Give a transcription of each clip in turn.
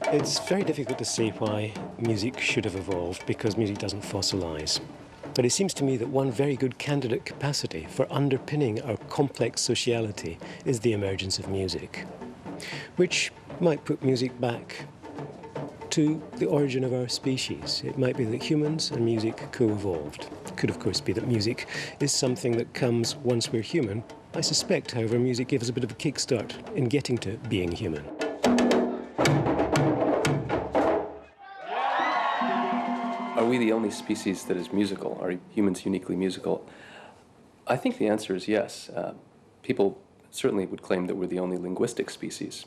It's very difficult to say why music should have evolved because music doesn't fossilise. But it seems to me that one very good candidate capacity for underpinning our complex sociality is the emergence of music, which might put music back to the origin of our species. It might be that humans and music co-evolved. It could, of course, be that music is something that comes once we're human. I suspect, however, music gives us a bit of a kickstart in getting to being human. Are we the only species that is musical? Are humans uniquely musical? I think the answer is yes. People certainly would claim that we're the only linguistic species.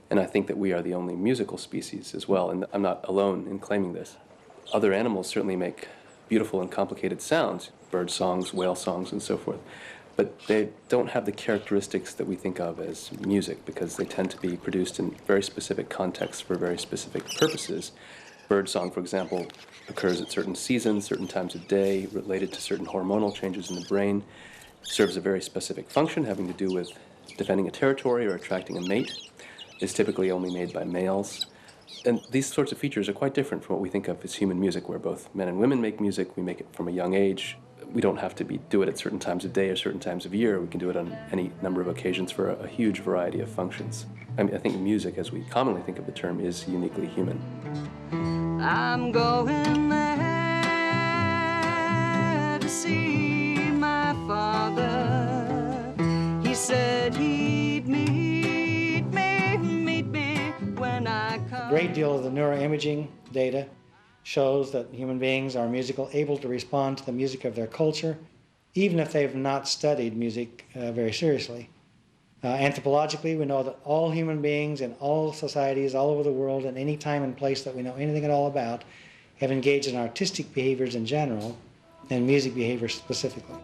And I think that we are the only musical species as well, and I'm not alone in claiming this. Other animals certainly make beautiful and complicated sounds, bird songs, whale songs, and so forth. But they don't have the characteristics that we think of as music because they tend to be produced in very specific contexts for very specific purposes. Bird song, for example, occurs at certain seasons, certain times of day, related to certain hormonal changes in the brain, serves a very specific function having to do with defending a territory or attracting a mate, is typically only made by males. And these sorts of features are quite different from what we think of as human music, where both men and women make music, we make it from a young age. We don't have to do it at certain times of day or certain times of year. We can do it on any number of occasions for a huge variety of functions. I mean, I think music, as we commonly think of the term, is uniquely human. I'm going there to see my father. He said he'd meet me when I come. A great deal of the neuroimaging data shows that human beings are musical, able to respond to the music of their culture, even if they've not studied music very seriously. Anthropologically, we know that all human beings in all societies all over the world, at any time and place that we know anything at all about, have engaged in artistic behaviors in general and music behavior specifically.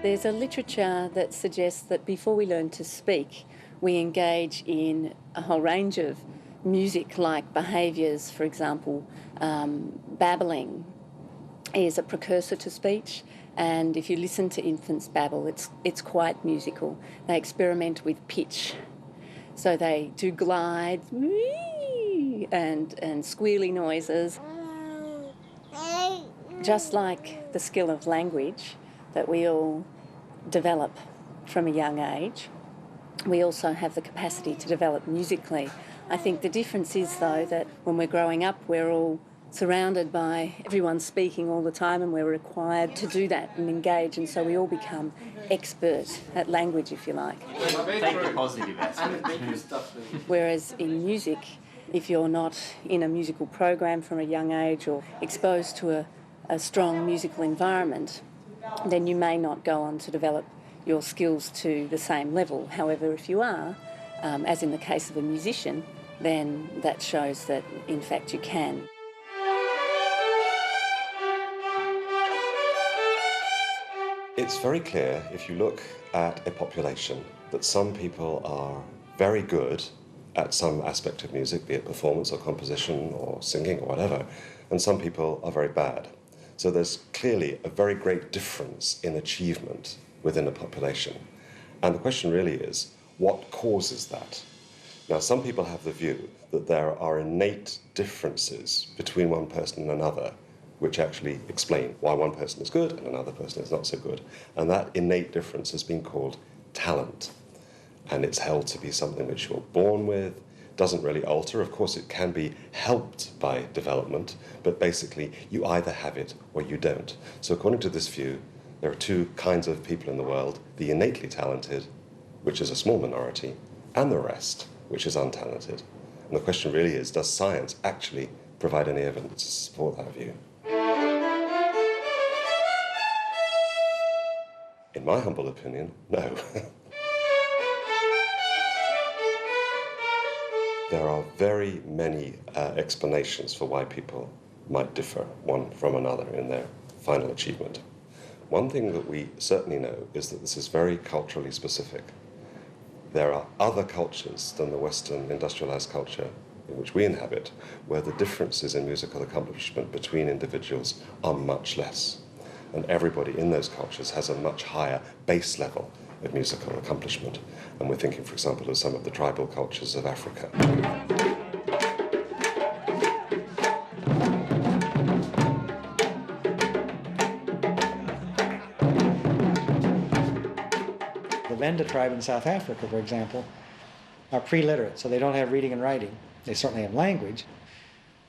There's a literature that suggests that before we learn to speak, we engage in a whole range of music-like behaviours. For example, babbling is a precursor to speech, and if you listen to infants babble, it's quite musical. They experiment with pitch, so they do glides and squealy noises. Just like the skill of language that we all develop from a young age, we also have the capacity to develop musically. I think the difference is, though, that when we're growing up, we're all surrounded by everyone speaking all the time, and we're required to do that and engage, and so we all become expert at language, if you like. Take the positive aspect. Whereas in music, if you're not in a musical program from a young age or exposed to a strong musical environment, then you may not go on to develop your skills to the same level. However, if you are, as in the case of a musician, then that shows that, in fact, you can. It's very clear, if you look at a population, that some people are very good at some aspect of music, be it performance or composition or singing or whatever, and some people are very bad. So there's clearly a very great difference in achievement within a population. And the question really is, what causes that? Now, some people have the view that there are innate differences between one person and another, which actually explain why one person is good and another person is not so good. And that innate difference has been called talent. And it's held to be something which you're born with, doesn't really alter. Of course, it can be helped by development, but basically you either have it or you don't. So according to this view, there are two kinds of people in the world: the innately talented, which is a small minority, and the rest, which is untalented. And the question really is, does science actually provide any evidence to support that view? In my humble opinion, no. There are very many explanations for why people might differ one from another in their final achievement. One thing that we certainly know is that this is very culturally specific. There are other cultures than the Western industrialized culture which we inhabit, where the differences in musical accomplishment between individuals are much less. And everybody in those cultures has a much higher base level of musical accomplishment. And we're thinking, for example, of some of the tribal cultures of Africa. The Venda tribe in South Africa, for example, are pre-literate, so they don't have reading and writing. They certainly have language,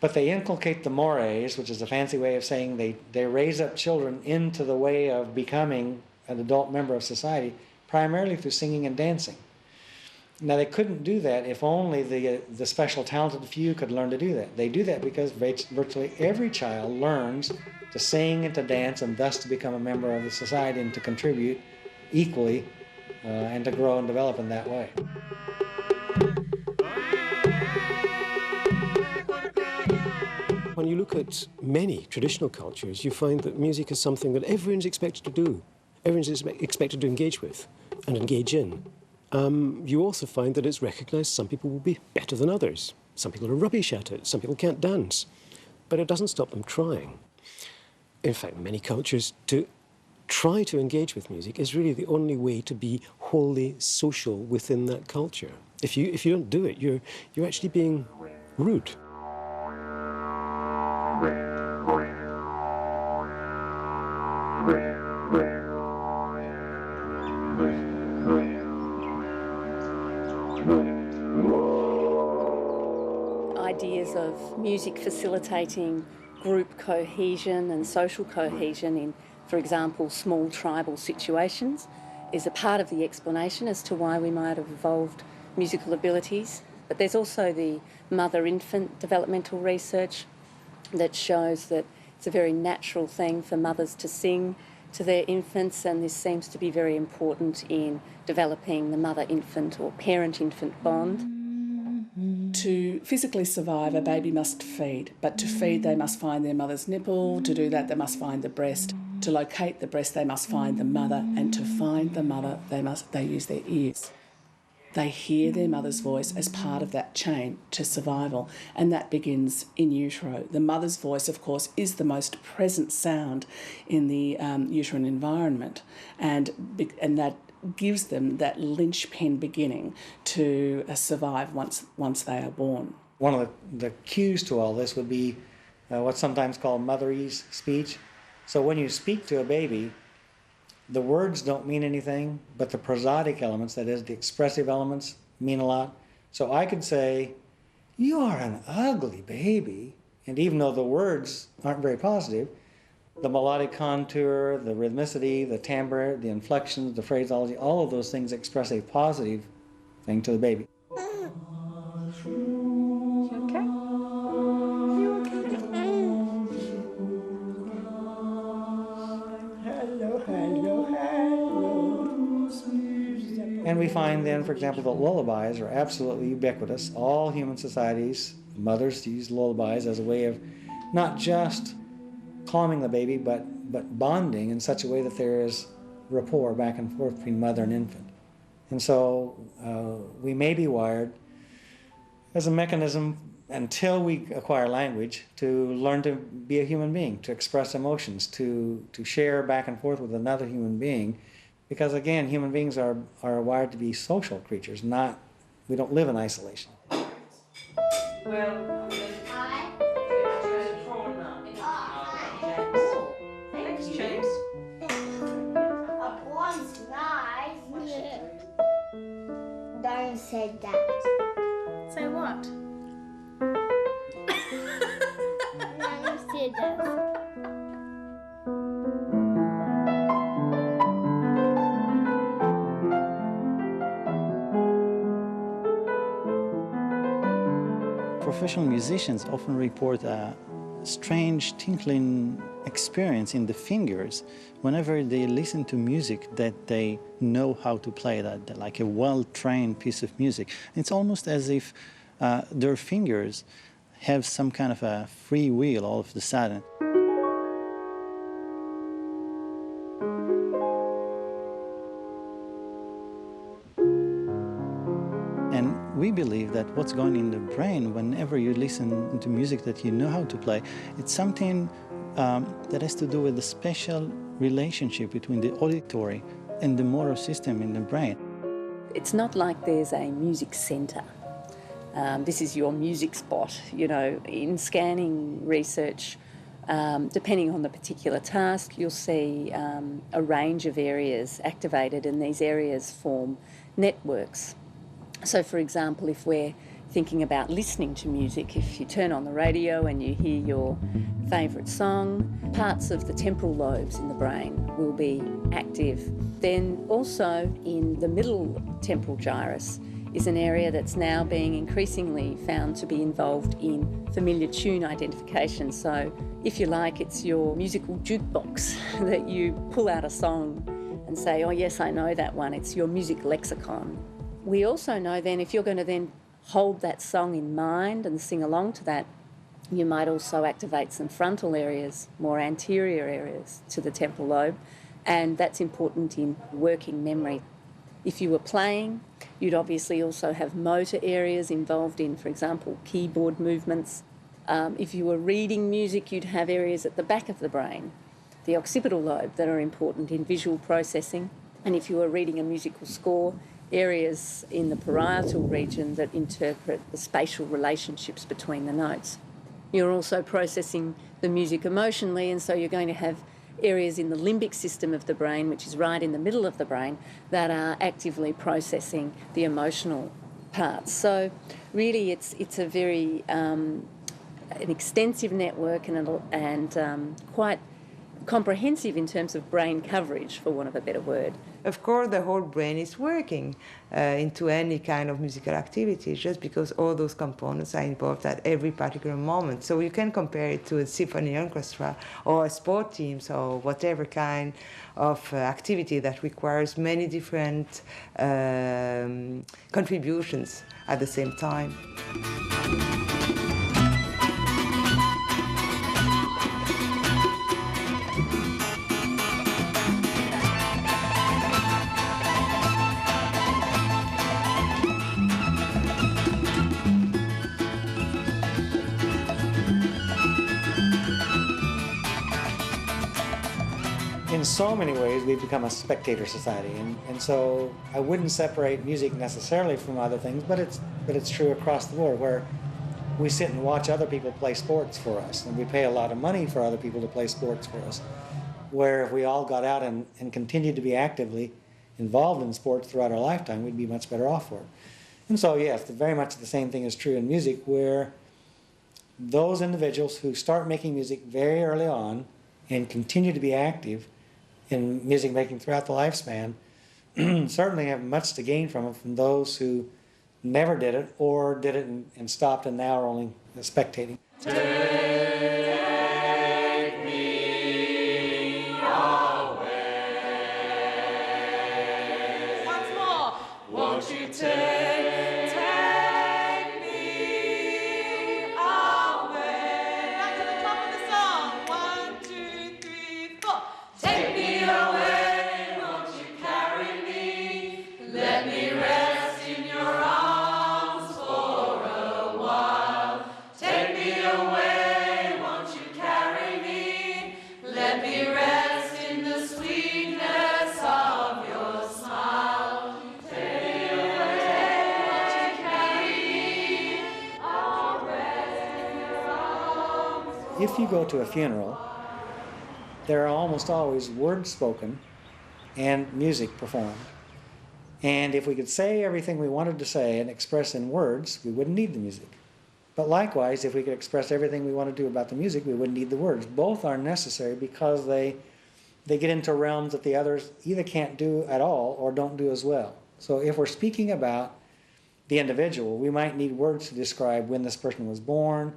but they inculcate the mores, which is a fancy way of saying they raise up children into the way of becoming an adult member of society, primarily through singing and dancing. Now, they couldn't do that if only the special talented few could learn to do that. They do that because virtually every child learns to sing and to dance and thus to become a member of the society and to contribute equally and to grow and develop in that way. When you look at many traditional cultures, you find that music is something that everyone's expected to do. Everyone's expected to engage with and engage in. You also find that it's recognized some people will be better than others. Some people are rubbish at it. Some people can't dance. But it doesn't stop them trying. In fact, many cultures, to try to engage with music is really the only way to be wholly social within that culture. If you don't do it, you're actually being rude. Ideas of music facilitating group cohesion and social cohesion in, for example, small tribal situations is a part of the explanation as to why we might have evolved musical abilities. But there's also the mother-infant developmental research that shows that it's a very natural thing for mothers to sing to their infants, and this seems to be very important in developing the mother-infant or parent-infant bond. To physically survive, a baby must feed, but to feed they must find their mother's nipple. To do that they must find the breast. To locate the breast they must find the mother, and to find the mother they use their ears. They hear their mother's voice as part of that chain to survival, and that begins in utero. The mother's voice, of course, is the most present sound in the uterine environment, and that gives them that linchpin beginning to survive once they are born. One of the cues to all this would be what's sometimes called motherese speech. So when you speak to a baby, the words don't mean anything, but the prosodic elements, that is, the expressive elements, mean a lot. So I could say, "You are an ugly baby," and even though the words aren't very positive, the melodic contour, the rhythmicity, the timbre, the inflections, the phraseology, all of those things express a positive thing to the baby. And we find then, for example, that lullabies are absolutely ubiquitous. All human societies, mothers use lullabies as a way of not just calming the baby, but bonding in such a way that there is rapport back and forth between mother and infant. And so we may be wired as a mechanism until we acquire language to learn to be a human being, to express emotions, to share back and forth with another human being. Because again, human beings are wired to be social creatures, we don't live in isolation. Well, thanks, James. One's nice. Don't say that. Say what? Don't say that. Professional musicians often report a strange tinkling experience in the fingers whenever they listen to music that they know how to play, that like a well-trained piece of music. It's almost as if their fingers have some kind of a free will all of a sudden. And we believe that what what's going in the brain whenever you listen to music that you know how to play. It's something that has to do with the special relationship between the auditory and the motor system in the brain. It's not like there's a music centre. This is your music spot. You know, in scanning research, depending on the particular task, you'll see a range of areas activated, and these areas form networks. So, for example, if we're thinking about listening to music, if you turn on the radio and you hear your favourite song, parts of the temporal lobes in the brain will be active. Then also in the middle temporal gyrus is an area that's now being increasingly found to be involved in familiar tune identification. So, if you like, it's your musical jukebox that you pull out a song and say, oh yes, I know that one. It's your music lexicon. We also know then if you're going to then hold that song in mind and sing along to that, you might also activate some frontal areas, more anterior areas to the temporal lobe, and that's important in working memory. If you were playing, you'd obviously also have motor areas involved in, for example, keyboard movements. If you were reading music, you'd have areas at the back of the brain, the occipital lobe, that are important in visual processing. And if you were reading a musical score, areas in the parietal region that interpret the spatial relationships between the notes. You're also processing the music emotionally, and so you're going to have areas in the limbic system of the brain, which is right in the middle of the brain, that are actively processing the emotional parts. So really it's a very an extensive network and quite comprehensive in terms of brain coverage, for want of a better word. Of course, the whole brain is working into any kind of musical activity, just because all those components are involved at every particular moment. So you can compare it to a symphony orchestra or a sport team, or whatever kind of activity that requires many different contributions at the same time. In so many ways, we've become a spectator society, and so I wouldn't separate music necessarily from other things, but it's true across the board, where we sit and watch other people play sports for us, and we pay a lot of money for other people to play sports for us, where if we all got out and continued to be actively involved in sports throughout our lifetime, we'd be much better off for it. And so, yes, very much the same thing is true in music, where those individuals who start making music very early on and continue to be active in music making throughout the lifespan certainly have much to gain from it from those who never did it or did it and stopped and now are only spectating. Take me away. Once more. Won't you take me away? Back to the top of the song. 1, 2, 3, 4. Take me away, won't you carry me? Let me rest in your arms for a while. Take me away, won't you carry me? Let me rest in the sweetness of your smile. Take me away, won't you carry me? I'll rest in your arms. If you go to a funeral, there are almost always words spoken and music performed. And if we could say everything we wanted to say and express in words, we wouldn't need the music. But likewise, if we could express everything we want to do about the music, we wouldn't need the words. Both are necessary because they get into realms that the others either can't do at all or don't do as well. So if we're speaking about the individual, we might need words to describe when this person was born,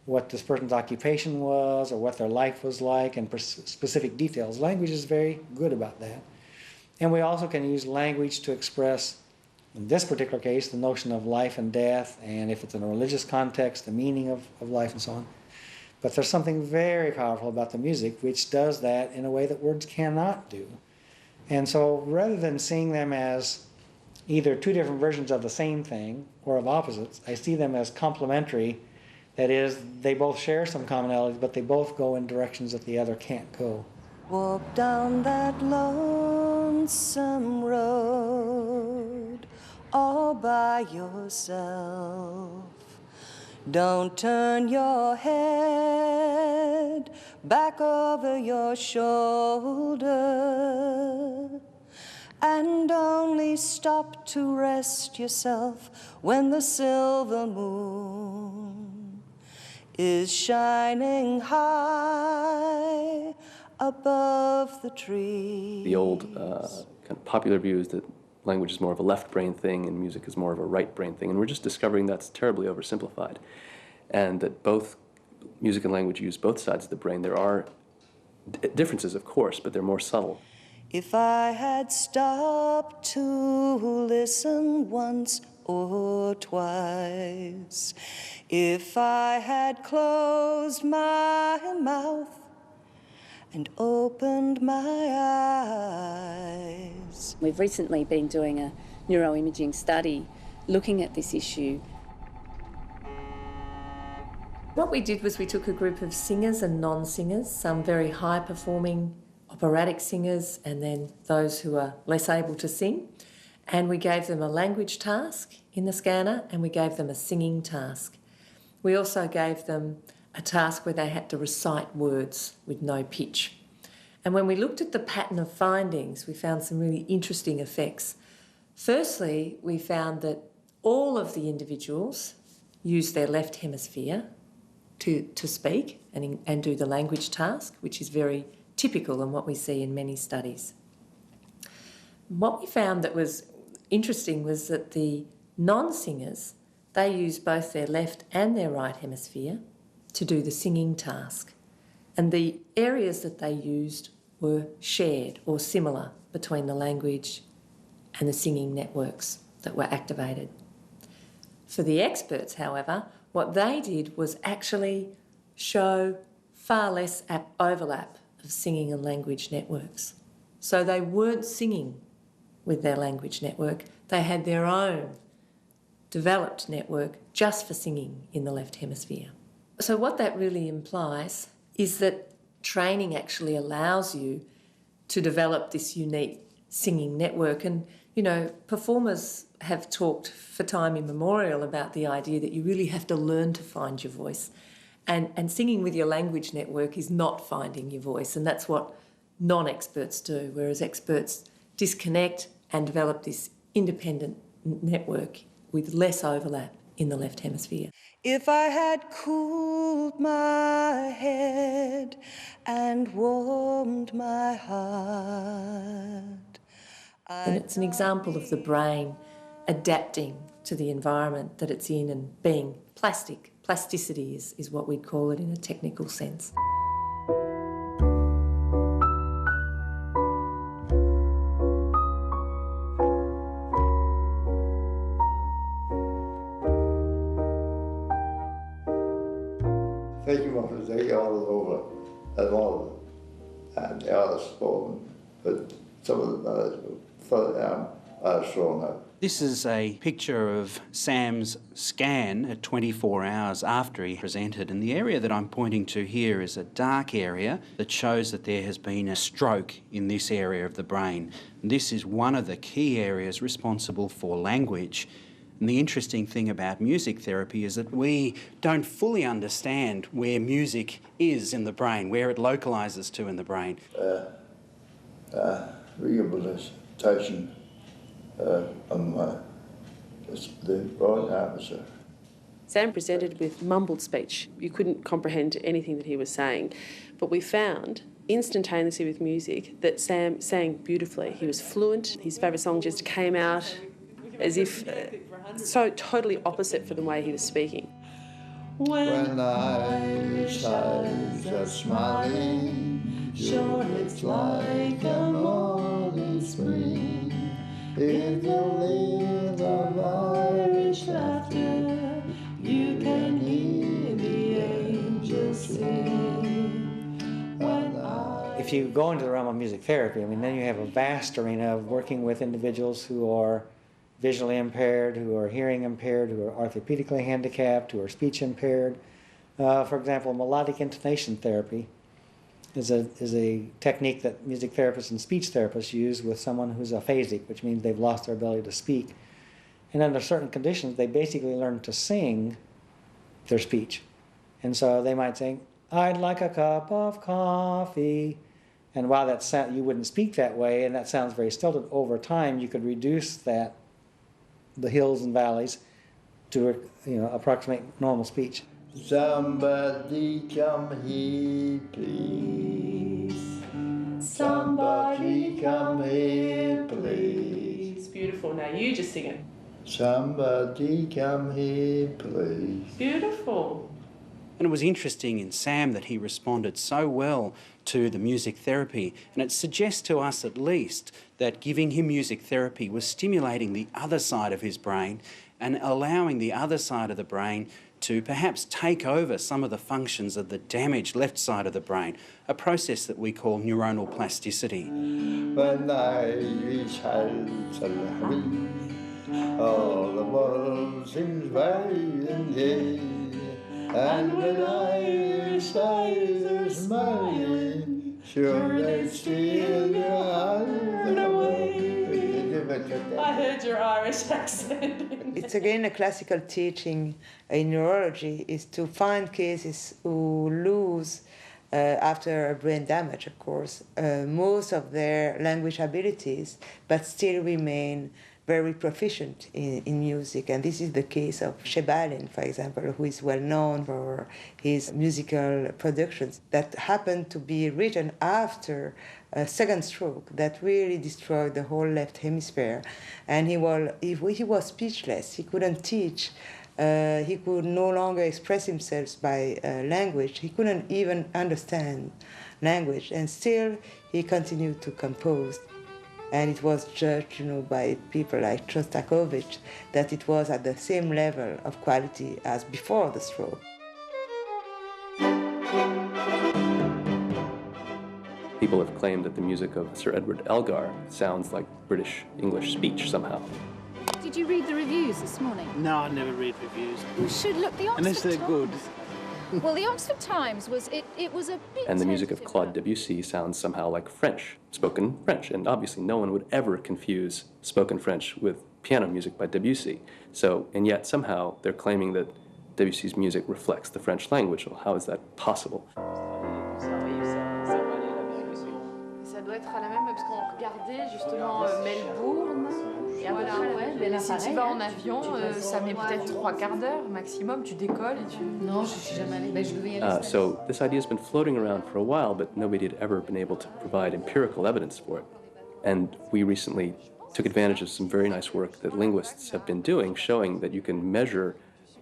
what this person's occupation was, or what their life was like, and specific details. Language is very good about that. And we also can use language to express, in this particular case, the notion of life and death, and if it's in a religious context, the meaning of life and so on. But there's something very powerful about the music which does that in a way that words cannot do. And so rather than seeing them as either two different versions of the same thing or of opposites. I see them as complementary. That is, they both share some commonalities, but they both go in directions that the other can't go. Walk down that lonesome road all by yourself. Don't turn your head back over your shoulder, and only stop to rest yourself when the silver moon is shining high above the trees. The old kind of popular view is that language is more of a left brain thing and music is more of a right brain thing, and we're just discovering that's terribly oversimplified, and that both music and language use both sides of the brain. There are differences, of course, but they're more subtle. If I had stopped to listen once or twice, if I had closed my mouth and opened my eyes. We've recently been doing a neuroimaging study looking at this issue. What we did was we took a group of singers and non-singers, some very high-performing operatic singers and then those who are less able to sing, and we gave them a language task in the scanner and we gave them a singing task. We also gave them a task where they had to recite words with no pitch. And when we looked at the pattern of findings, we found some really interesting effects. Firstly, we found that all of the individuals used their left hemisphere to speak and do the language task, which is very typical and what we see in many studies. What we found that was interesting was that the non-singers, they used both their left and their right hemisphere to do the singing task. And the areas that they used were shared or similar between the language and the singing networks that were activated. For the experts, however, what they did was actually show far less overlap of singing and language networks. So they weren't singing with their language network, they had their own developed network just for singing in the left hemisphere. So what that really implies is that training actually allows you to develop this unique singing network. And, you know, performers have talked for time immemorial about the idea that you really have to learn to find your voice. And singing with your language network is not finding your voice, and that's what non-experts do, whereas experts disconnect and develop this independent network with less overlap in the left hemisphere. If I had cooled my head and warmed my heart. And it's an example of the brain adapting to the environment that it's in and being plastic. Plasticity is what we'd call it in a technical sense. Thank you for taking all this over at all, and the others spoken, but some of the others further down are strong up. This is a picture of Sam's scan at 24 hours after he presented, and the area that I'm pointing to here is a dark area that shows that there has been a stroke in this area of the brain. And this is one of the key areas responsible for language. And the interesting thing about music therapy is that we don't fully understand where music is in the brain, where it localises to in the brain. Rehabilitation on the right officer. Sam presented with mumbled speech. You couldn't comprehend anything that he was saying. But we found instantaneously with music that Sam sang beautifully. He was fluent. His favourite song just came out as if so totally opposite for the way he was speaking. When Irish eyes are smiling, sure it's like a morning spring. In the land of Irish laughter, you can hear the angels sing. If you go into the realm of music therapy, I mean, then you have a vast arena of working with individuals who are visually impaired, who are hearing impaired, who are orthopedically handicapped, who are speech impaired. For example, melodic intonation therapy is a technique that music therapists and speech therapists use with someone who's aphasic, which means they've lost their ability to speak. And under certain conditions, they basically learn to sing their speech. And so they might sing, "I'd like a cup of coffee." And while that sound, you wouldn't speak that way, and that sounds very stilted, over time you could reduce that, the hills and valleys, to approximate normal speech. Somebody come here, please. Somebody come here, please. It's beautiful. Now you just sing it. Somebody come here, please. Beautiful. And it was interesting in Sam that he responded so well to the music therapy, and it suggests to us at least that giving him music therapy was stimulating the other side of his brain and allowing the other side of the brain to perhaps take over some of the functions of the damaged left side of the brain, a process that we call neuronal plasticity. When I reach Salami, all the world seems bright and gay. And when I reach smiling, sure they steal your heart away. I heard your Irish accent. It's again a classical teaching in neurology is to find cases who lose, after a brain damage, of course, most of their language abilities, but still remain very proficient in music. And this is the case of Shebalin, for example, who is well known for his musical productions that happened to be written after a second stroke that really destroyed the whole left hemisphere. And he was speechless. He couldn't teach. He could no longer express himself by language. He couldn't even understand language. And still, he continued to compose. And it was judged, by people like Shostakovich, that it was at the same level of quality as before the stroke. People have claimed that the music of Sir Edward Elgar sounds like British English speech somehow. Did you read the reviews this morning? No, I never read reviews. You should look. The Oxford Unless they're Times. good. Well, the Oxford Times was it was a bit. And the music of Claude Debussy sounds somehow like French, spoken French. And obviously no one would ever confuse spoken French with piano music by Debussy. And yet somehow they're claiming that Debussy's music reflects the French language. Well, how is that possible? Ça doit être à la même, parce qu'on regardait justement Melbourne. Et voilà, ouais, si tu vas en avion, ça met peut-être 3/4 d'heure maximum, tu décolles et tu... Non, je suis jamais allée, je devais y aller. So this idea has been floating around for a while, but nobody had ever been able to provide empirical evidence for it. And we recently took advantage of some very nice work that linguists have been doing, showing that you can measure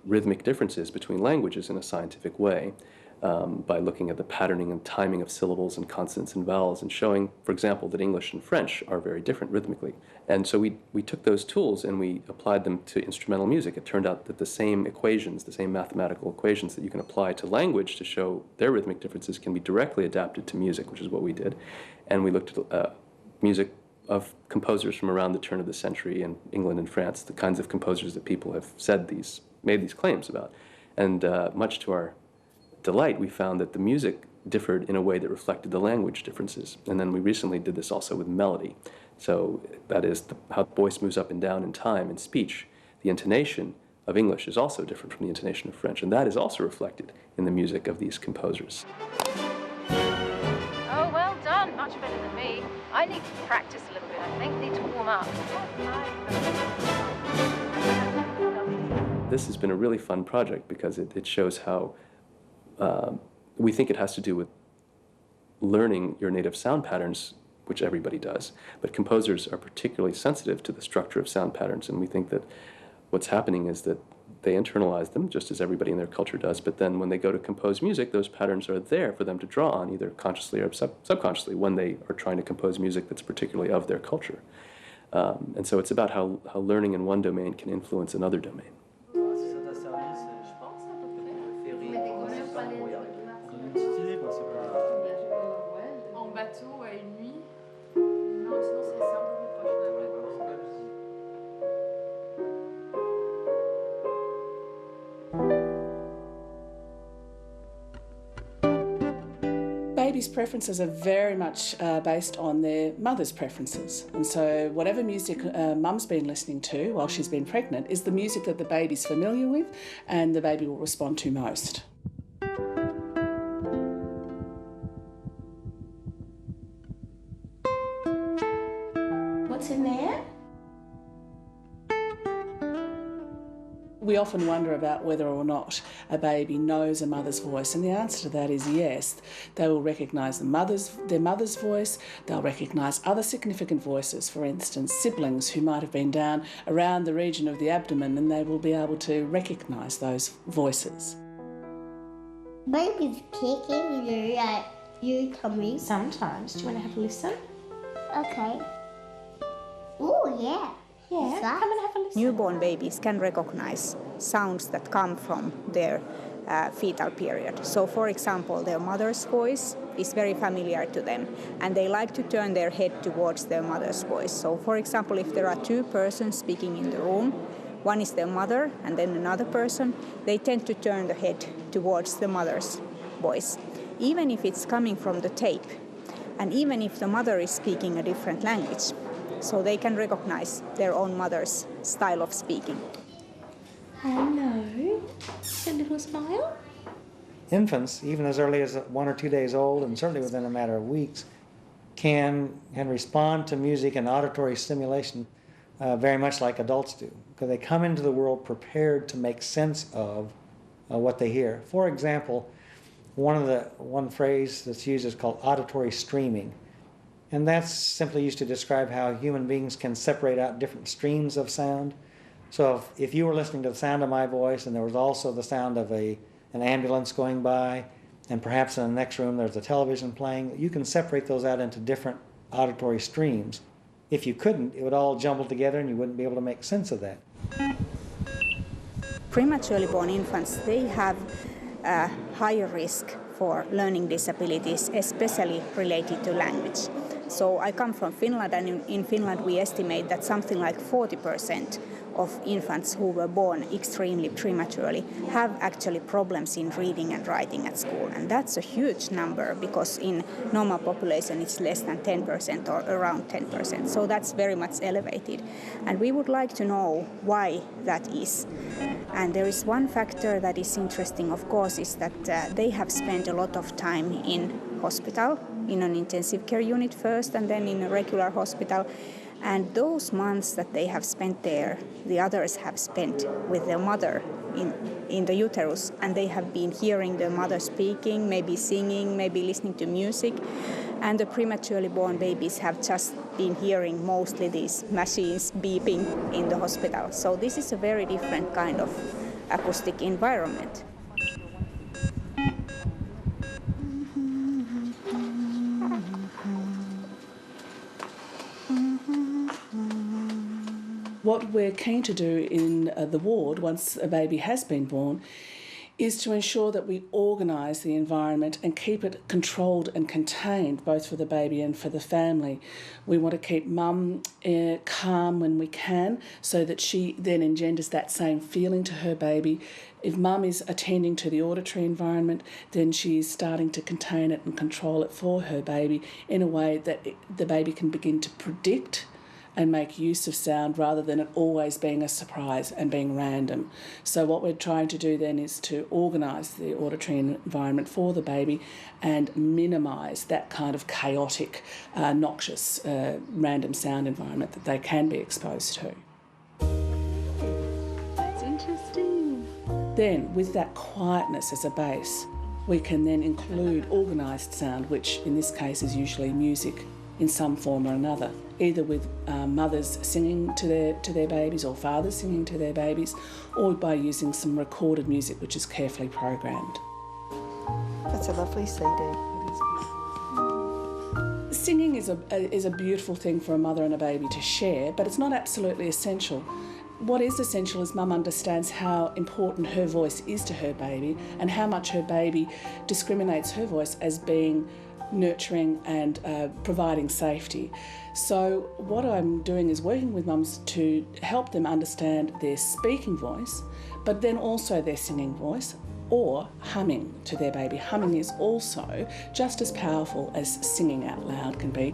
rhythmic differences between languages in a scientific way. By looking at the patterning and timing of syllables and consonants and vowels, and showing, for example, that English and French are very different rhythmically. And so we took those tools and we applied them to instrumental music. It turned out that the same equations, the same mathematical equations that you can apply to language to show their rhythmic differences can be directly adapted to music, which is what we did. And we looked at music of composers from around the turn of the century in England and France, the kinds of composers that people have made these claims about. And much to our delight, we found that the music differed in a way that reflected the language differences. And then we recently did this also with melody. So that is how the voice moves up and down in time in speech. The intonation of English is also different from the intonation of French, and that is also reflected in the music of these composers. Oh, well done. Much better than me. I need to practice a little bit, I think. Need to warm up. This has been a really fun project because it shows how we think it has to do with learning your native sound patterns, which everybody does, but composers are particularly sensitive to the structure of sound patterns, and we think that what's happening is that they internalize them, just as everybody in their culture does, but then when they go to compose music, those patterns are there for them to draw on, either consciously or subconsciously, when they are trying to compose music that's particularly of their culture. And so it's about how learning in one domain can influence another domain. Bateau à une nuit. Non, sinon c'est un peu plus proche. Babies' preferences are very much based on their mother's preferences. And so whatever music mum's been listening to while she's been pregnant is the music that the baby's familiar with and the baby will respond to most. What's in there? We often wonder about whether or not a baby knows a mother's voice, and the answer to that is yes. They will recognise their mother's voice, they'll recognise other significant voices, for instance, siblings who might have been down around the region of the abdomen, and they will be able to recognise those voices. Baby's kicking you tummy. Sometimes. Do you want to have a listen? Okay. Oh, yeah. Yeah, come and have a listen. Newborn babies can recognize sounds that come from their fetal period. So, for example, their mother's voice is very familiar to them, and they like to turn their head towards their mother's voice. So, for example, if there are two persons speaking in the room, one is their mother and then another person, they tend to turn the head towards the mother's voice, even if it's coming from the tape, and even if the mother is speaking a different language. So they can recognize their own mother's style of speaking. Hello. A little smile. Infants, even as early as 1 or 2 days old, and certainly within a matter of weeks, can respond to music and auditory stimulation very much like adults do, because they come into the world prepared to make sense of what they hear. For example, one phrase that's used is called auditory streaming. And that's simply used to describe how human beings can separate out different streams of sound. So if you were listening to the sound of my voice and there was also the sound of an ambulance going by, and perhaps in the next room there's a television playing, you can separate those out into different auditory streams. If you couldn't, it would all jumble together and you wouldn't be able to make sense of that. Prematurely born infants, they have a higher risk for learning disabilities, especially related to language. So I come from Finland, and in Finland we estimate that something like 40% of infants who were born extremely prematurely have actually problems in reading and writing at school. And that's a huge number, because in normal population it's less than 10% or around 10%. So that's very much elevated. And we would like to know why that is. And there is one factor that is interesting, of course, is that they have spent a lot of time in hospital, in an intensive care unit first and then in a regular hospital. And those months that they have spent there, the others have spent with their mother in the uterus, and they have been hearing their mother speaking, maybe singing, maybe listening to music. And the prematurely born babies have just been hearing mostly these machines beeping in the hospital. So this is a very different kind of acoustic environment. What we're keen to do in the ward, once a baby has been born, is to ensure that we organise the environment and keep it controlled and contained, both for the baby and for the family. We want to keep mum calm when we can, so that she then engenders that same feeling to her baby. If mum is attending to the auditory environment, then she's starting to contain it and control it for her baby in a way that the baby can begin to predict and make use of sound, rather than it always being a surprise and being random. So what we're trying to do then is to organise the auditory environment for the baby and minimise that kind of chaotic, noxious, random sound environment that they can be exposed to. That's interesting. Then, with that quietness as a base, we can then include organised sound, which in this case is usually music in some form or another, either with mothers singing to their babies or fathers singing to their babies, or by using some recorded music which is carefully programmed. That's a lovely CD. Singing is a beautiful thing for a mother and a baby to share, but it's not absolutely essential. What is essential is mum understands how important her voice is to her baby and how much her baby discriminates her voice as being nurturing and providing safety. So what I'm doing is working with mums to help them understand their speaking voice, but then also their singing voice, or humming to their baby. Humming is also just as powerful as singing out loud can be.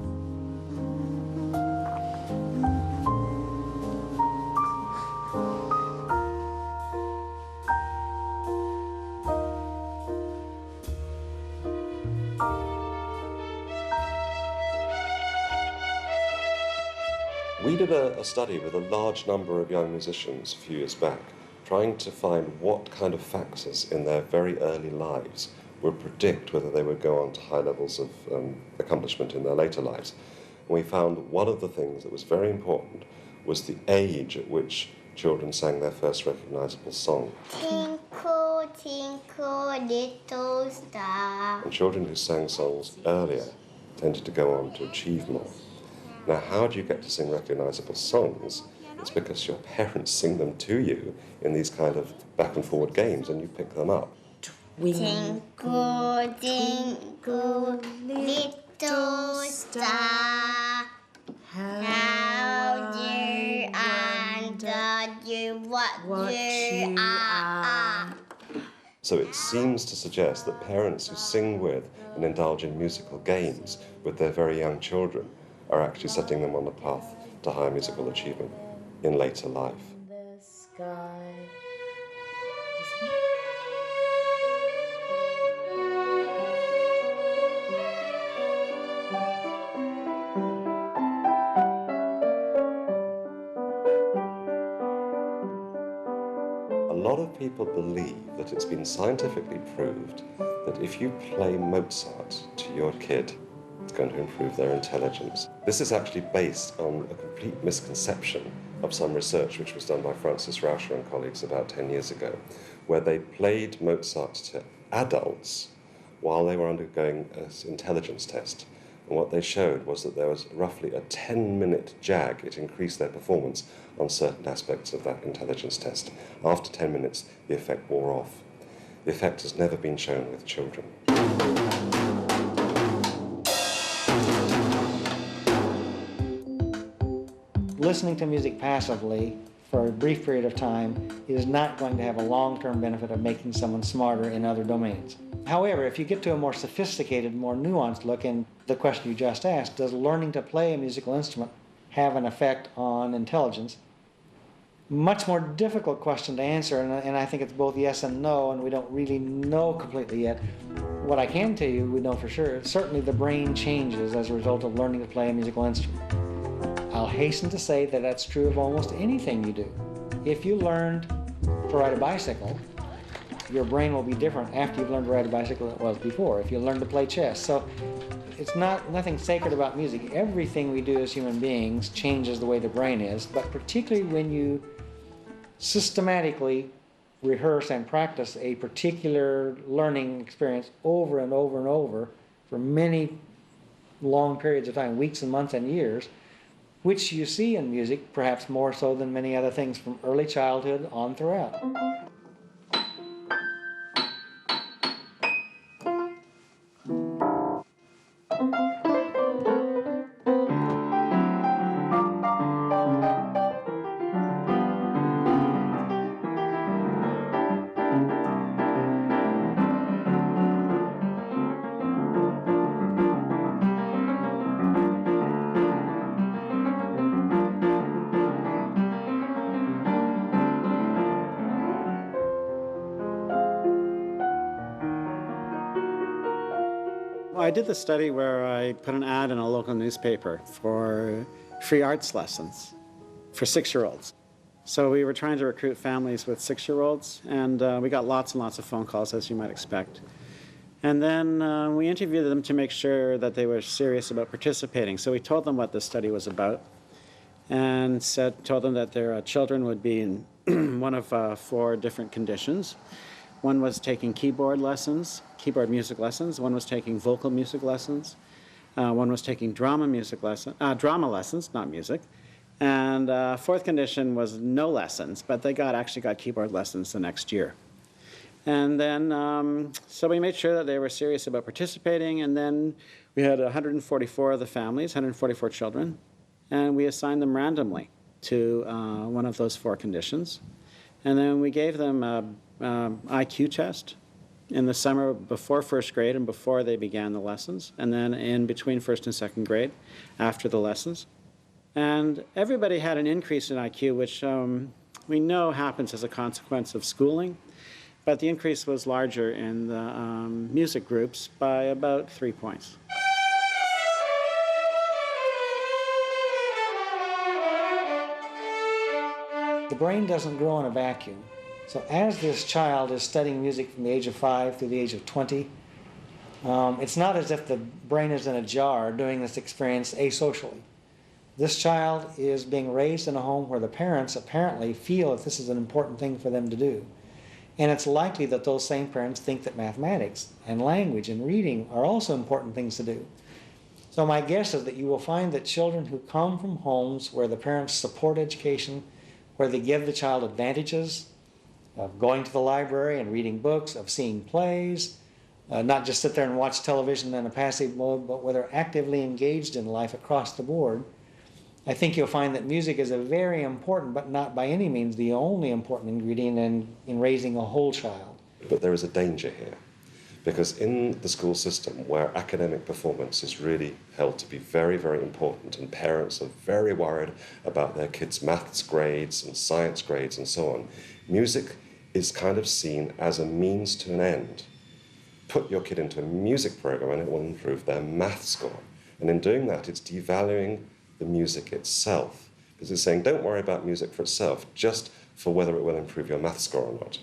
We did a study with a large number of young musicians a few years back, trying to find what kind of factors in their very early lives would predict whether they would go on to high levels of accomplishment in their later lives. And we found one of the things that was very important was the age at which children sang their first recognisable song. Twinkle, twinkle, little star. And children who sang songs earlier tended to go on to achieve more. Now, how do you get to sing recognisable songs? It's because your parents sing them to you in these kind of back and forward games and you pick them up. Twinkle, twinkle, little star, how you wonder what you are. So it seems to suggest that parents who sing with and indulge in musical games with their very young children are actually setting them on the path to higher musical achievement in later life. The sky. A lot of people believe that it's been scientifically proved that if you play Mozart to your kid, it's going to improve their intelligence. This is actually based on a complete misconception of some research which was done by Francis Rauscher and colleagues about 10 years ago, where they played Mozart to adults while they were undergoing an intelligence test. And what they showed was that there was roughly a 10-minute jag. It increased their performance on certain aspects of that intelligence test. After 10 minutes, the effect wore off. The effect has never been shown with children. Listening to music passively for a brief period of time is not going to have a long-term benefit of making someone smarter in other domains. However, if you get to a more sophisticated, more nuanced look, and the question you just asked, does learning to play a musical instrument have an effect on intelligence? Much more difficult question to answer, and I think it's both yes and no, and we don't really know completely yet. What I can tell you, we know for sure, certainly the brain changes as a result of learning to play a musical instrument. I'll hasten to say that that's true of almost anything you do. If you learned to ride a bicycle, your brain will be different after you've learned to ride a bicycle than it was before. If you learn to play chess. So it's nothing sacred about music. Everything we do as human beings changes the way the brain is, but particularly when you systematically rehearse and practice a particular learning experience over and over and over for many long periods of time, weeks and months and years, which you see in music perhaps more so than many other things from early childhood on throughout. I did the study where I put an ad in a local newspaper for free arts lessons for 6-year-olds. So we were trying to recruit families with 6-year-olds, and we got lots and lots of phone calls, as you might expect. And then we interviewed them to make sure that they were serious about participating. So we told them what the study was about, and told them that their children would be in one of 4 different conditions. One was taking keyboard music lessons. One was taking vocal music lessons. One was taking drama lessons, not music. And 4th condition was no lessons, but they actually got keyboard lessons the next year. And then, so we made sure that they were serious about participating, and then we had 144 of the families, 144 children, and we assigned them randomly to one of those 4 conditions. And then we gave them an IQ test in the summer before first grade and before they began the lessons, and then in between first and second grade after the lessons. And everybody had an increase in IQ, which we know happens as a consequence of schooling, but the increase was larger in the music groups by about 3 points. The brain doesn't grow in a vacuum. So as this child is studying music from the age of 5 through the age of 20, it's not as if the brain is in a jar doing this experience asocially. This child is being raised in a home where the parents apparently feel that this is an important thing for them to do. And it's likely that those same parents think that mathematics and language and reading are also important things to do. So my guess is that you will find that children who come from homes where the parents support education, where they give the child advantages of going to the library and reading books, of seeing plays, not just sit there and watch television in a passive mode, but where they're actively engaged in life across the board, I think you'll find that music is a very important, but not by any means the only important ingredient in raising a whole child. But there is a danger here, because in the school system where academic performance is really held to be very, very important, and parents are very worried about their kids' maths grades and science grades and so on, music is kind of seen as a means to an end. Put your kid into a music program and it will improve their math score. And in doing that, it's devaluing the music itself. Because it's saying, don't worry about music for itself, just for whether it will improve your math score or not.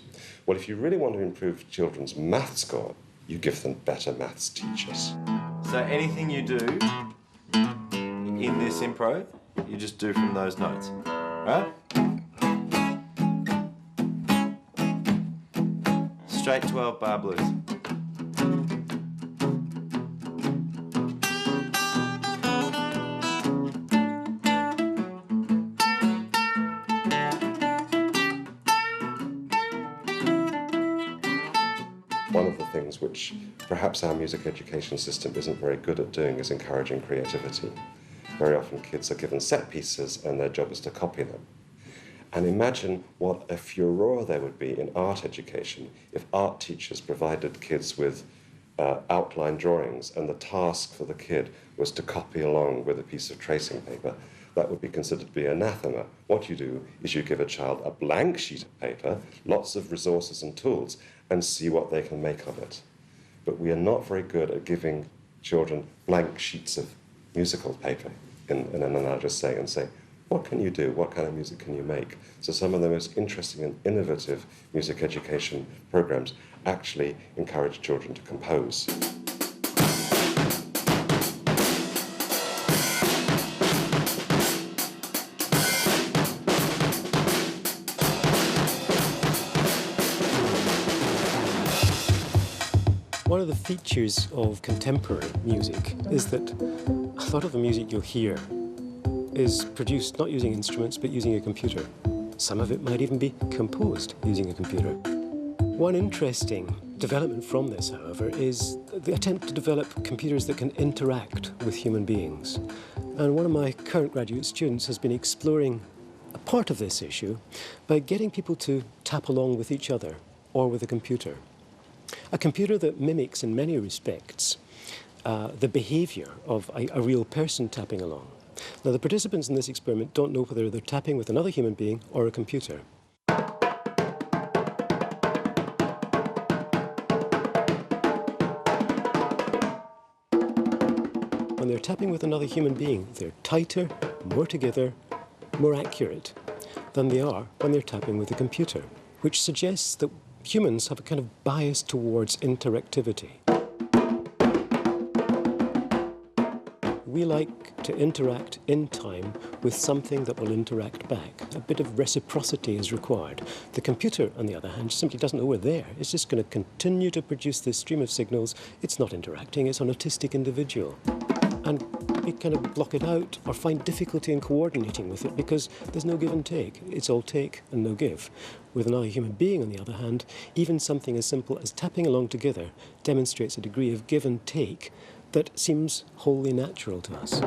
Well, if you really want to improve children's math score, you give them better maths teachers. So anything you do in this improv, you just do from those notes, right? Straight 12-bar blues. One of the things which perhaps our music education system isn't very good at doing is encouraging creativity. Very often kids are given set pieces and their job is to copy them. And imagine what a furore there would be in art education if art teachers provided kids with outline drawings and the task for the kid was to copy along with a piece of tracing paper. That would be considered to be anathema. What you do is you give a child a blank sheet of paper, lots of resources and tools, and see what they can make of it. But we are not very good at giving children blank sheets of musical paper in an analogous say and say, what can you do? What kind of music can you make? So some of the most interesting and innovative music education programs actually encourage children to compose. One of the features of contemporary music is that a lot of the music you'll hear is produced not using instruments but using a computer. Some of it might even be composed using a computer. One interesting development from this, however, is the attempt to develop computers that can interact with human beings. And one of my current graduate students has been exploring a part of this issue by getting people to tap along with each other or with a computer. A computer that mimics in many respects the behavior of a real person tapping along. Now, the participants in this experiment don't know whether they're tapping with another human being or a computer. When they're tapping with another human being, they're tighter, more together, more accurate than they are when they're tapping with a computer, which suggests that humans have a kind of bias towards interactivity. We like to interact in time with something that will interact back. A bit of reciprocity is required. The computer, on the other hand, simply doesn't know we're there. It's just going to continue to produce this stream of signals. It's not interacting, it's an autistic individual. And we kind of block it out or find difficulty in coordinating with it because there's no give and take. It's all take and no give. With another human being, on the other hand, even something as simple as tapping along together demonstrates a degree of give and take that seems wholly natural to us.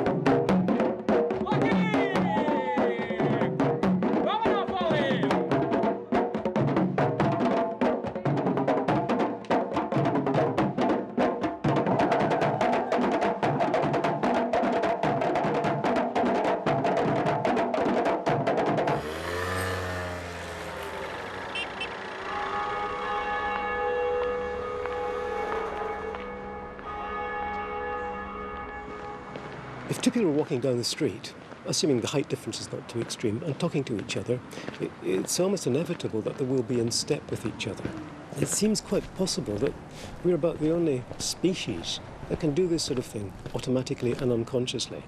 If two people are walking down the street, assuming the height difference is not too extreme, and talking to each other, it's almost inevitable that they will be in step with each other. It seems quite possible that we're about the only species that can do this sort of thing automatically and unconsciously.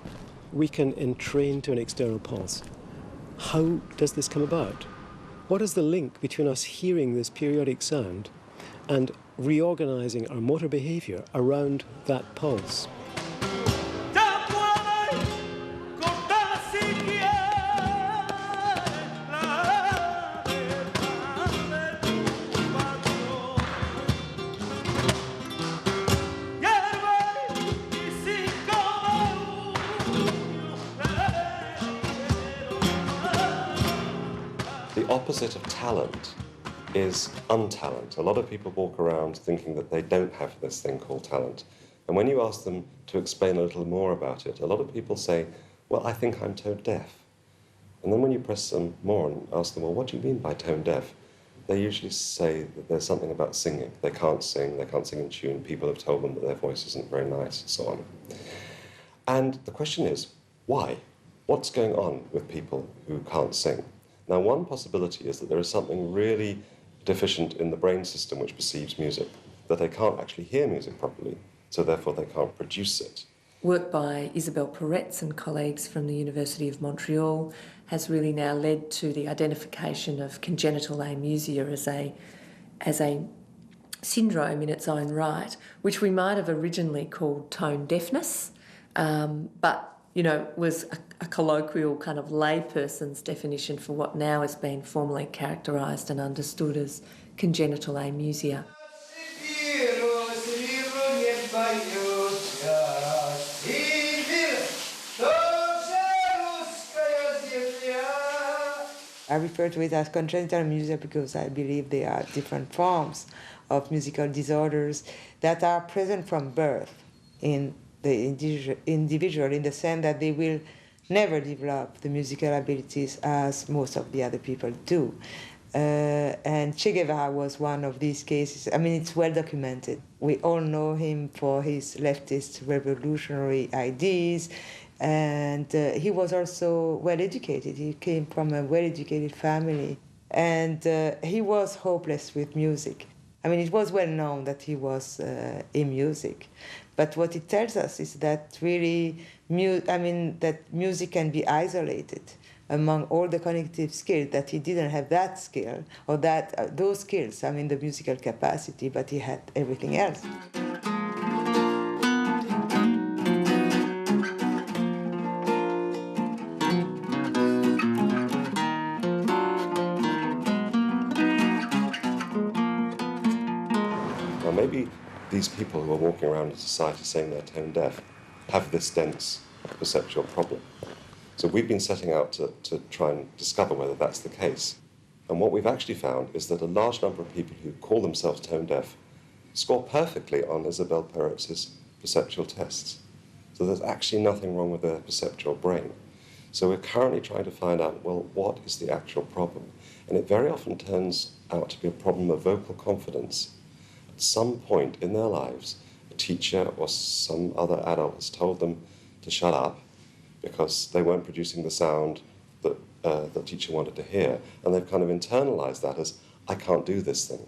We can entrain to an external pulse. How does this come about? What is the link between us hearing this periodic sound and reorganizing our motor behavior around that pulse? The opposite of talent is untalent. A lot of people walk around thinking that they don't have this thing called talent. And when you ask them to explain a little more about it, a lot of people say, well, I think I'm tone deaf. And then when you press them more and ask them, well, what do you mean by tone deaf? They usually say that there's something about singing. They can't sing in tune. People have told them that their voice isn't very nice, and so on. And the question is, why? What's going on with people who can't sing? Now, one possibility is that there is something really deficient in the brain system which perceives music, that they can't actually hear music properly, so therefore they can't produce it. Work by Isabelle Peretz and colleagues from the University of Montreal has really now led to the identification of congenital amusia as a syndrome in its own right, which we might have originally called tone deafness, but was a colloquial kind of layperson's definition for what now has been formally characterised and understood as congenital amusia. I refer to it as congenital amusia because I believe there are different forms of musical disorders that are present from birth in the individual, in the sense that they will never develop the musical abilities as most of the other people do. And Che Guevara was one of these cases. I mean, it's well documented. We all know him for his leftist revolutionary ideas, and he was also well educated. He came from a well educated family, and he was hopeless with music. I mean, it was well known that he was in music. But what it tells us is that really, that music can be isolated among all the cognitive skills, that he didn't have that skill, or that those skills, the musical capacity, but he had everything else. Well, maybe these people who are walking around in society saying they're tone deaf have this dense perceptual problem. So we've been setting out to try and discover whether that's the case. And what we've actually found is that a large number of people who call themselves tone deaf score perfectly on Isabelle Peretz's perceptual tests. So there's actually nothing wrong with their perceptual brain. So we're currently trying to find out, well, what is the actual problem? And it very often turns out to be a problem of vocal confidence. At some point in their lives, a teacher or some other adult has told them to shut up because they weren't producing the sound that the teacher wanted to hear, and they've kind of internalized that as, I can't do this thing.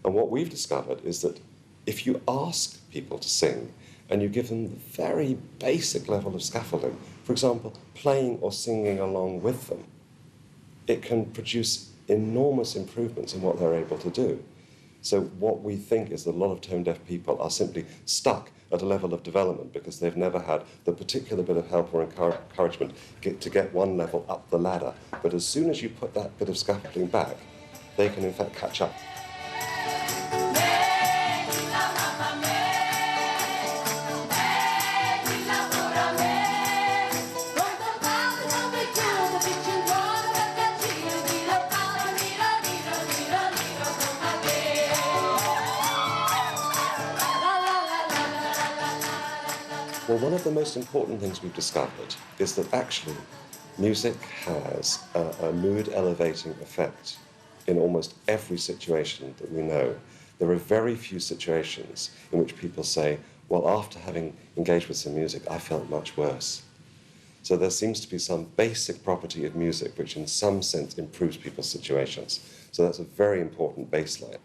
And what we've discovered is that if you ask people to sing and you give them the very basic level of scaffolding, for example, playing or singing along with them, it can produce enormous improvements in what they're able to do. So what we think is that a lot of tone-deaf people are simply stuck at a level of development because they've never had the particular bit of help or encouragement to get one level up the ladder. But as soon as you put that bit of scaffolding back, they can in fact catch up. Well, one of the most important things we've discovered is that actually music has a mood-elevating effect in almost every situation that we know. There are very few situations in which people say, Well, after having engaged with some music, I felt much worse. So there seems to be some basic property of music which in some sense improves people's situations. So that's a very important baseline.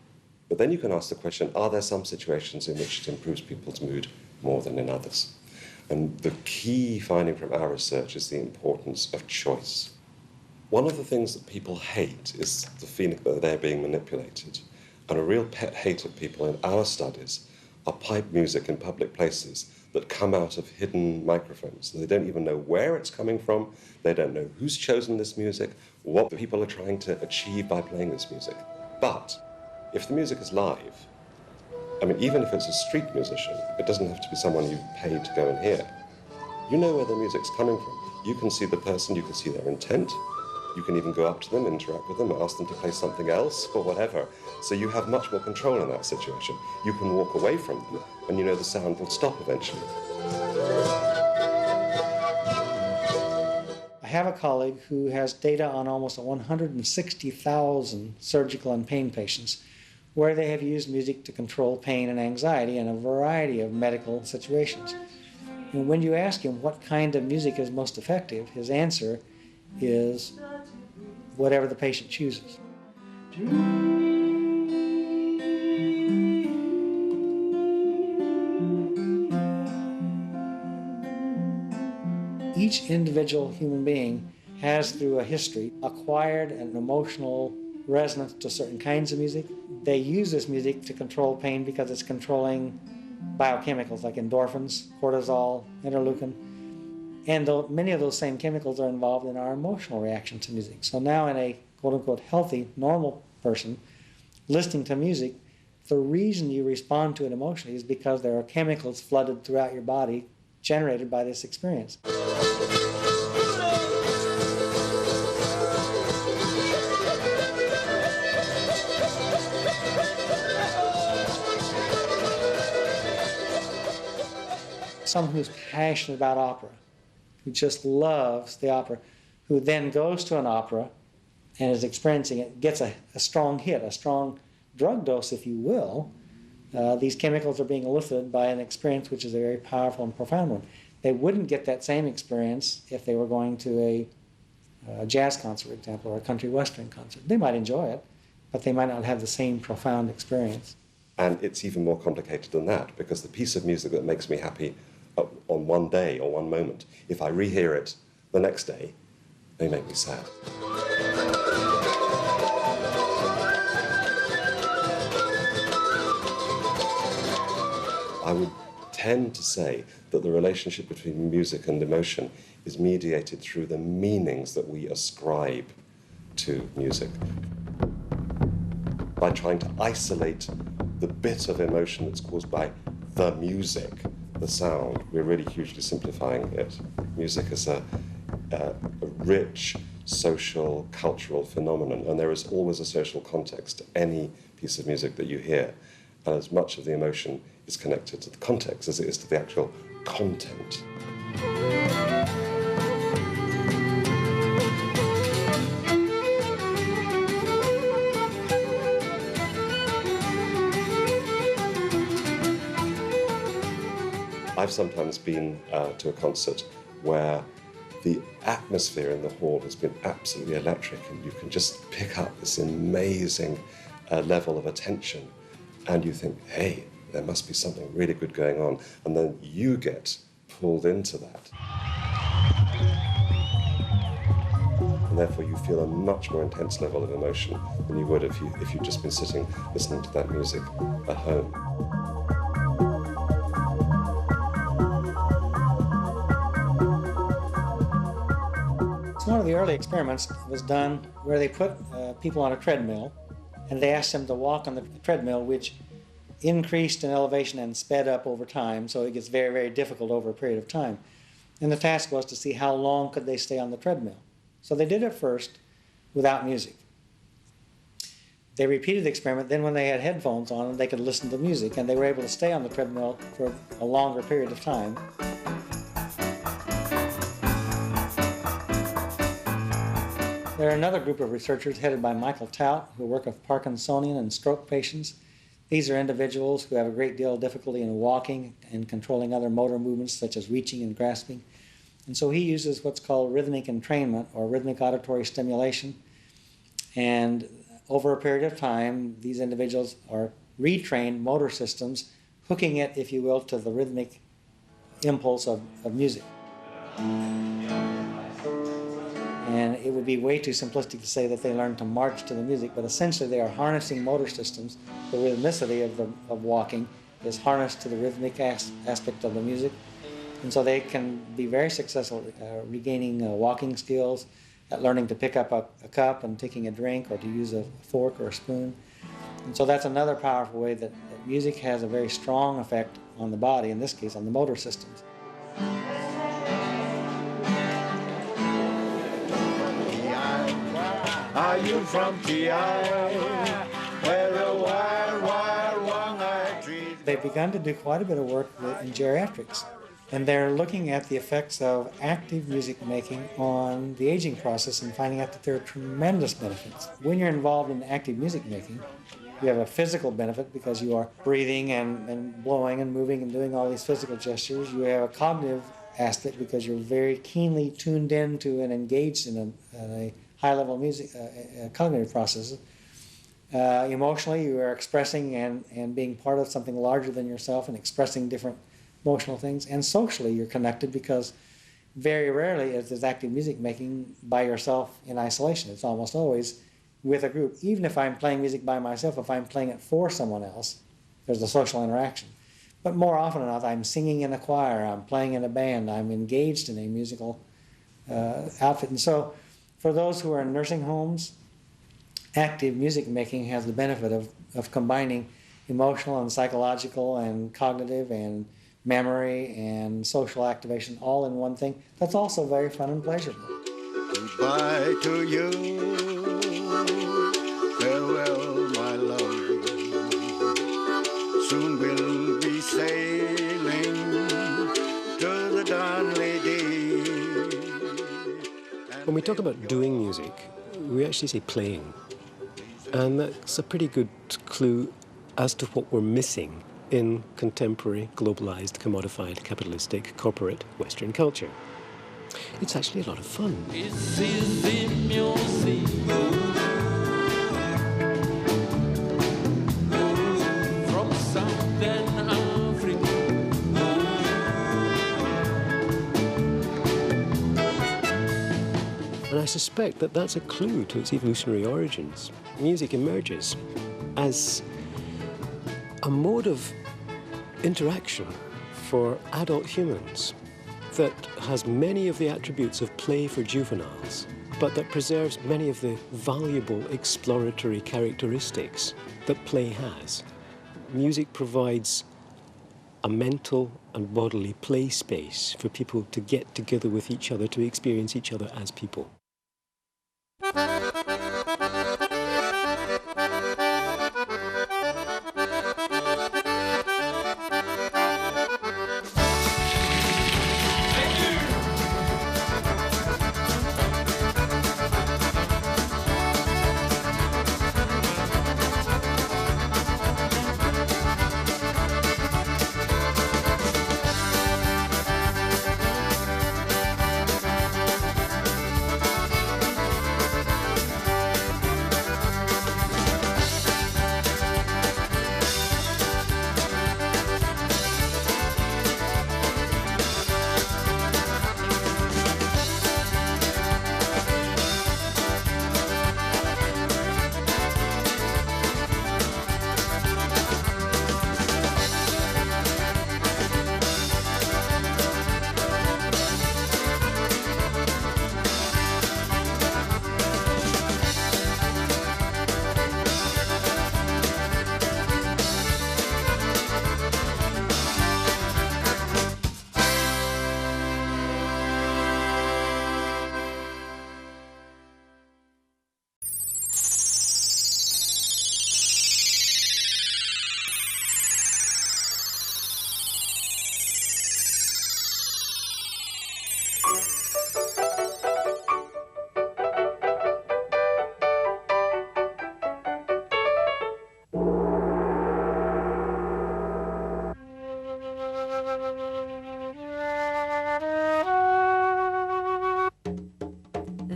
But then you can ask the question, are there some situations in which it improves people's mood more than in others? And the key finding from our research is the importance of choice. One of the things that people hate is the feeling that they're being manipulated. And a real pet hate of people in our studies are pipe music in public places that come out of hidden microphones. They don't even know where it's coming from. They don't know who's chosen this music, what the people are trying to achieve by playing this music. But if the music is live, I mean, even if it's a street musician, it doesn't have to be someone you've paid to go and hear. You know where the music's coming from. You can see the person, you can see their intent. You can even go up to them, interact with them, ask them to play something else or whatever. So you have much more control in that situation. You can walk away from them and you know the sound will stop eventually. I have a colleague who has data on almost 160,000 surgical and pain patients where they have used music to control pain and anxiety in a variety of medical situations. And when you ask him what kind of music is most effective, his answer is whatever the patient chooses. Each individual human being has, through a history, acquired an emotional resonance to certain kinds of music. They use this music to control pain because it's controlling biochemicals like endorphins, cortisol, interleukin. And many of those same chemicals are involved in our emotional reaction to music. So now in a quote-unquote healthy, normal person, listening to music, the reason you respond to it emotionally is because there are chemicals flooded throughout your body generated by this experience. Someone who's passionate about opera, who just loves the opera, who then goes to an opera and is experiencing it, gets a strong hit, a strong drug dose, if you will. These chemicals are being elicited by an experience which is a very powerful and profound one. They wouldn't get that same experience if they were going to a jazz concert, for example, or a country western concert. They might enjoy it, but they might not have the same profound experience. And it's even more complicated than that, because the piece of music that makes me happy on one day or one moment, if I rehear it the next day, they make me sad. I would tend to say that the relationship between music and emotion is mediated through the meanings that we ascribe to music. By trying to isolate the bit of emotion that's caused by the music, the sound, we're really hugely simplifying it. Music is a rich social, cultural phenomenon, and there is always a social context to any piece of music that you hear. And as much of the emotion is connected to the context as it is to the actual content. I've sometimes been to a concert where the atmosphere in the hall has been absolutely electric, and you can just pick up this amazing level of attention, and you think, hey, there must be something really good going on, and then you get pulled into that. And therefore you feel a much more intense level of emotion than you would if you'd just been sitting listening to that music at home. So one of the early experiments was done where they put people on a treadmill, and they asked them to walk on the treadmill, which increased in elevation and sped up over time, so it gets very, very difficult over a period of time. And the task was to see how long could they stay on the treadmill. So they did it first without music. They repeated the experiment, then when they had headphones on, they could listen to music, and they were able to stay on the treadmill for a longer period of time. There are another group of researchers headed by Michael Tout, who work with Parkinsonian and stroke patients. These are individuals who have a great deal of difficulty in walking and controlling other motor movements such as reaching and grasping. And so he uses what's called rhythmic entrainment or rhythmic auditory stimulation. And over a period of time, these individuals are retrained motor systems, hooking it, if you will, to the rhythmic impulse of music. And it would be way too simplistic to say that they learn to march to the music, but essentially they are harnessing motor systems. The rhythmicity of walking is harnessed to the rhythmic aspect of the music. And so they can be very successful at regaining walking skills, at learning to pick up a cup and taking a drink, or to use a fork or a spoon. And so that's another powerful way that music has a very strong effect on the body, in this case on the motor systems. Are you from TI, where the wild, wild, one-eyed trees... They've begun to do quite a bit of work in geriatrics, and they're looking at the effects of active music making on the aging process and finding out that there are tremendous benefits. When you're involved in active music making, you have a physical benefit because you are breathing and blowing and moving and doing all these physical gestures. You have a cognitive aspect because you're very keenly tuned into and engaged in a high-level music cognitive processes. Emotionally, you are expressing and being part of something larger than yourself and expressing different emotional things. And socially, you're connected because very rarely is this active music making by yourself in isolation. It's almost always with a group. Even if I'm playing music by myself, if I'm playing it for someone else, there's a social interaction. But more often than not, I'm singing in a choir, I'm playing in a band, I'm engaged in a musical outfit. And so for those who are in nursing homes, active music making has the benefit of combining emotional and psychological and cognitive and memory and social activation all in one thing. That's also very fun and pleasurable. Goodbye to you, farewell my love, soon we'll be sailing to the Darnley Dee. When we talk about doing music, we actually say playing. And that's a pretty good clue as to what we're missing in contemporary, globalized, commodified, capitalistic, corporate Western culture. It's actually a lot of fun. This is the music from Southern Africa. And I suspect that that's a clue to its evolutionary origins. Music emerges as a mode of interaction for adult humans that has many of the attributes of play for juveniles, but that preserves many of the valuable exploratory characteristics that play has. Music provides a mental and bodily play space for people to get together with each other, to experience each other as people.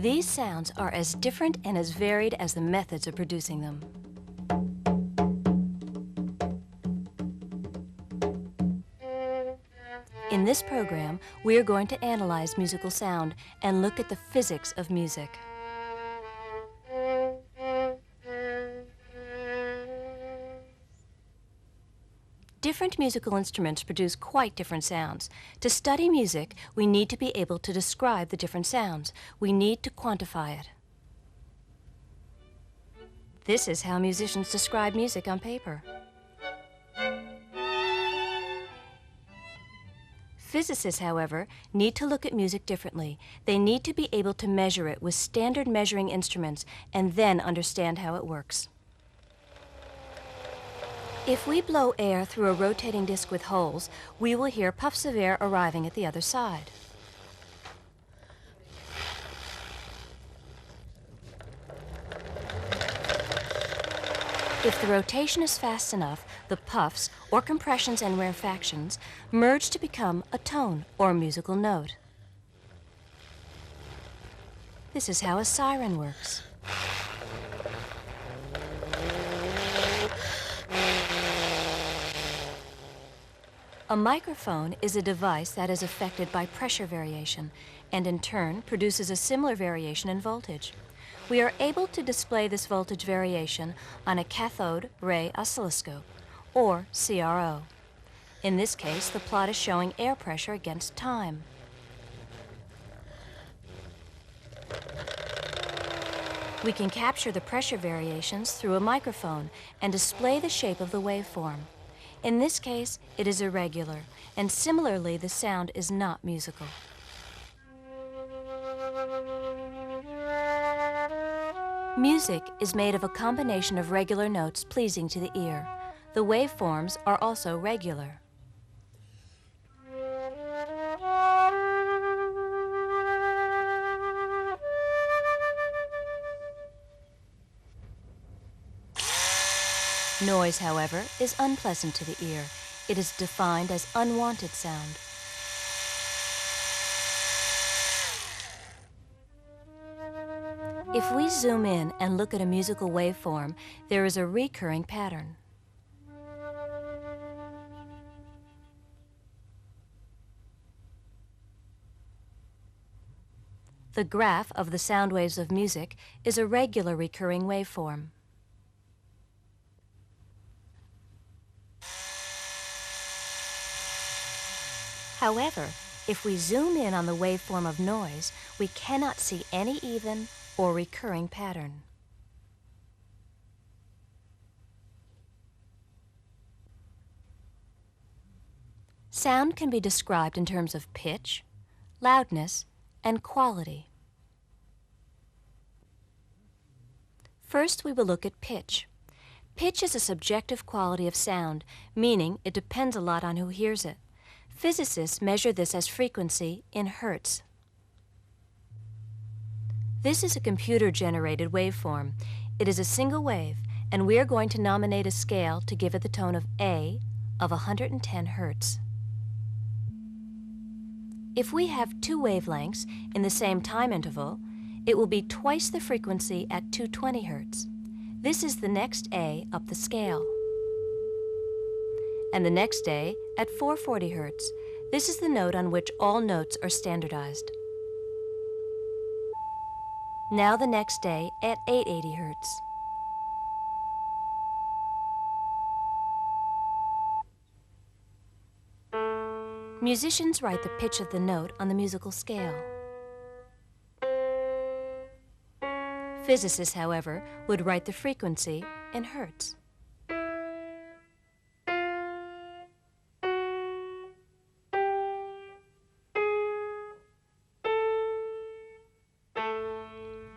These sounds are as different and as varied as the methods of producing them. In this program, we are going to analyze musical sound and look at the physics of music. Different musical instruments produce quite different sounds. To study music, we need to be able to describe the different sounds. We need to quantify it. This is how musicians describe music on paper. Physicists, however, need to look at music differently. They need to be able to measure it with standard measuring instruments and then understand how it works. If we blow air through a rotating disc with holes, we will hear puffs of air arriving at the other side. If the rotation is fast enough, the puffs, or compressions and rarefactions, merge to become a tone or musical note. This is how a siren works. A microphone is a device that is affected by pressure variation and in turn produces a similar variation in voltage. We are able to display this voltage variation on a cathode ray oscilloscope, or CRO. In this case, the plot is showing air pressure against time. We can capture the pressure variations through a microphone and display the shape of the waveform. In this case, it is irregular, and similarly, the sound is not musical. Music is made of a combination of regular notes pleasing to the ear. The waveforms are also regular. Noise, however, is unpleasant to the ear. It is defined as unwanted sound. If we zoom in and look at a musical waveform, there is a recurring pattern. The graph of the sound waves of music is a regular recurring waveform. However, if we zoom in on the waveform of noise, we cannot see any even or recurring pattern. Sound can be described in terms of pitch, loudness, and quality. First, we will look at pitch. Pitch is a subjective quality of sound, meaning it depends a lot on who hears it. Physicists measure this as frequency in hertz. This is a computer-generated waveform. It is a single wave, and we are going to nominate a scale to give it the tone of A of 110 hertz. If we have two wavelengths in the same time interval, it will be twice the frequency at 220 hertz. This is the next A up the scale. And the next A at 440 hertz. This is the note on which all notes are standardized. Now the next A at 880 hertz. Musicians write the pitch of the note on the musical scale. Physicists, however, would write the frequency in hertz.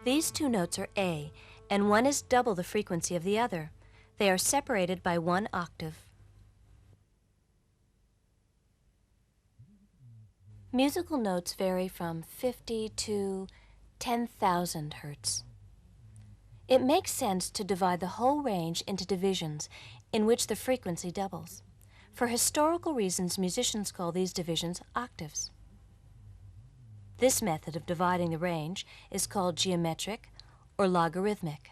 These two notes are A, and one is double the frequency of the other. They are separated by 1 octave. Musical notes vary from 50 to 10,000 hertz. It makes sense to divide the whole range into divisions in which the frequency doubles. For historical reasons, musicians call these divisions octaves. This method of dividing the range is called geometric or logarithmic.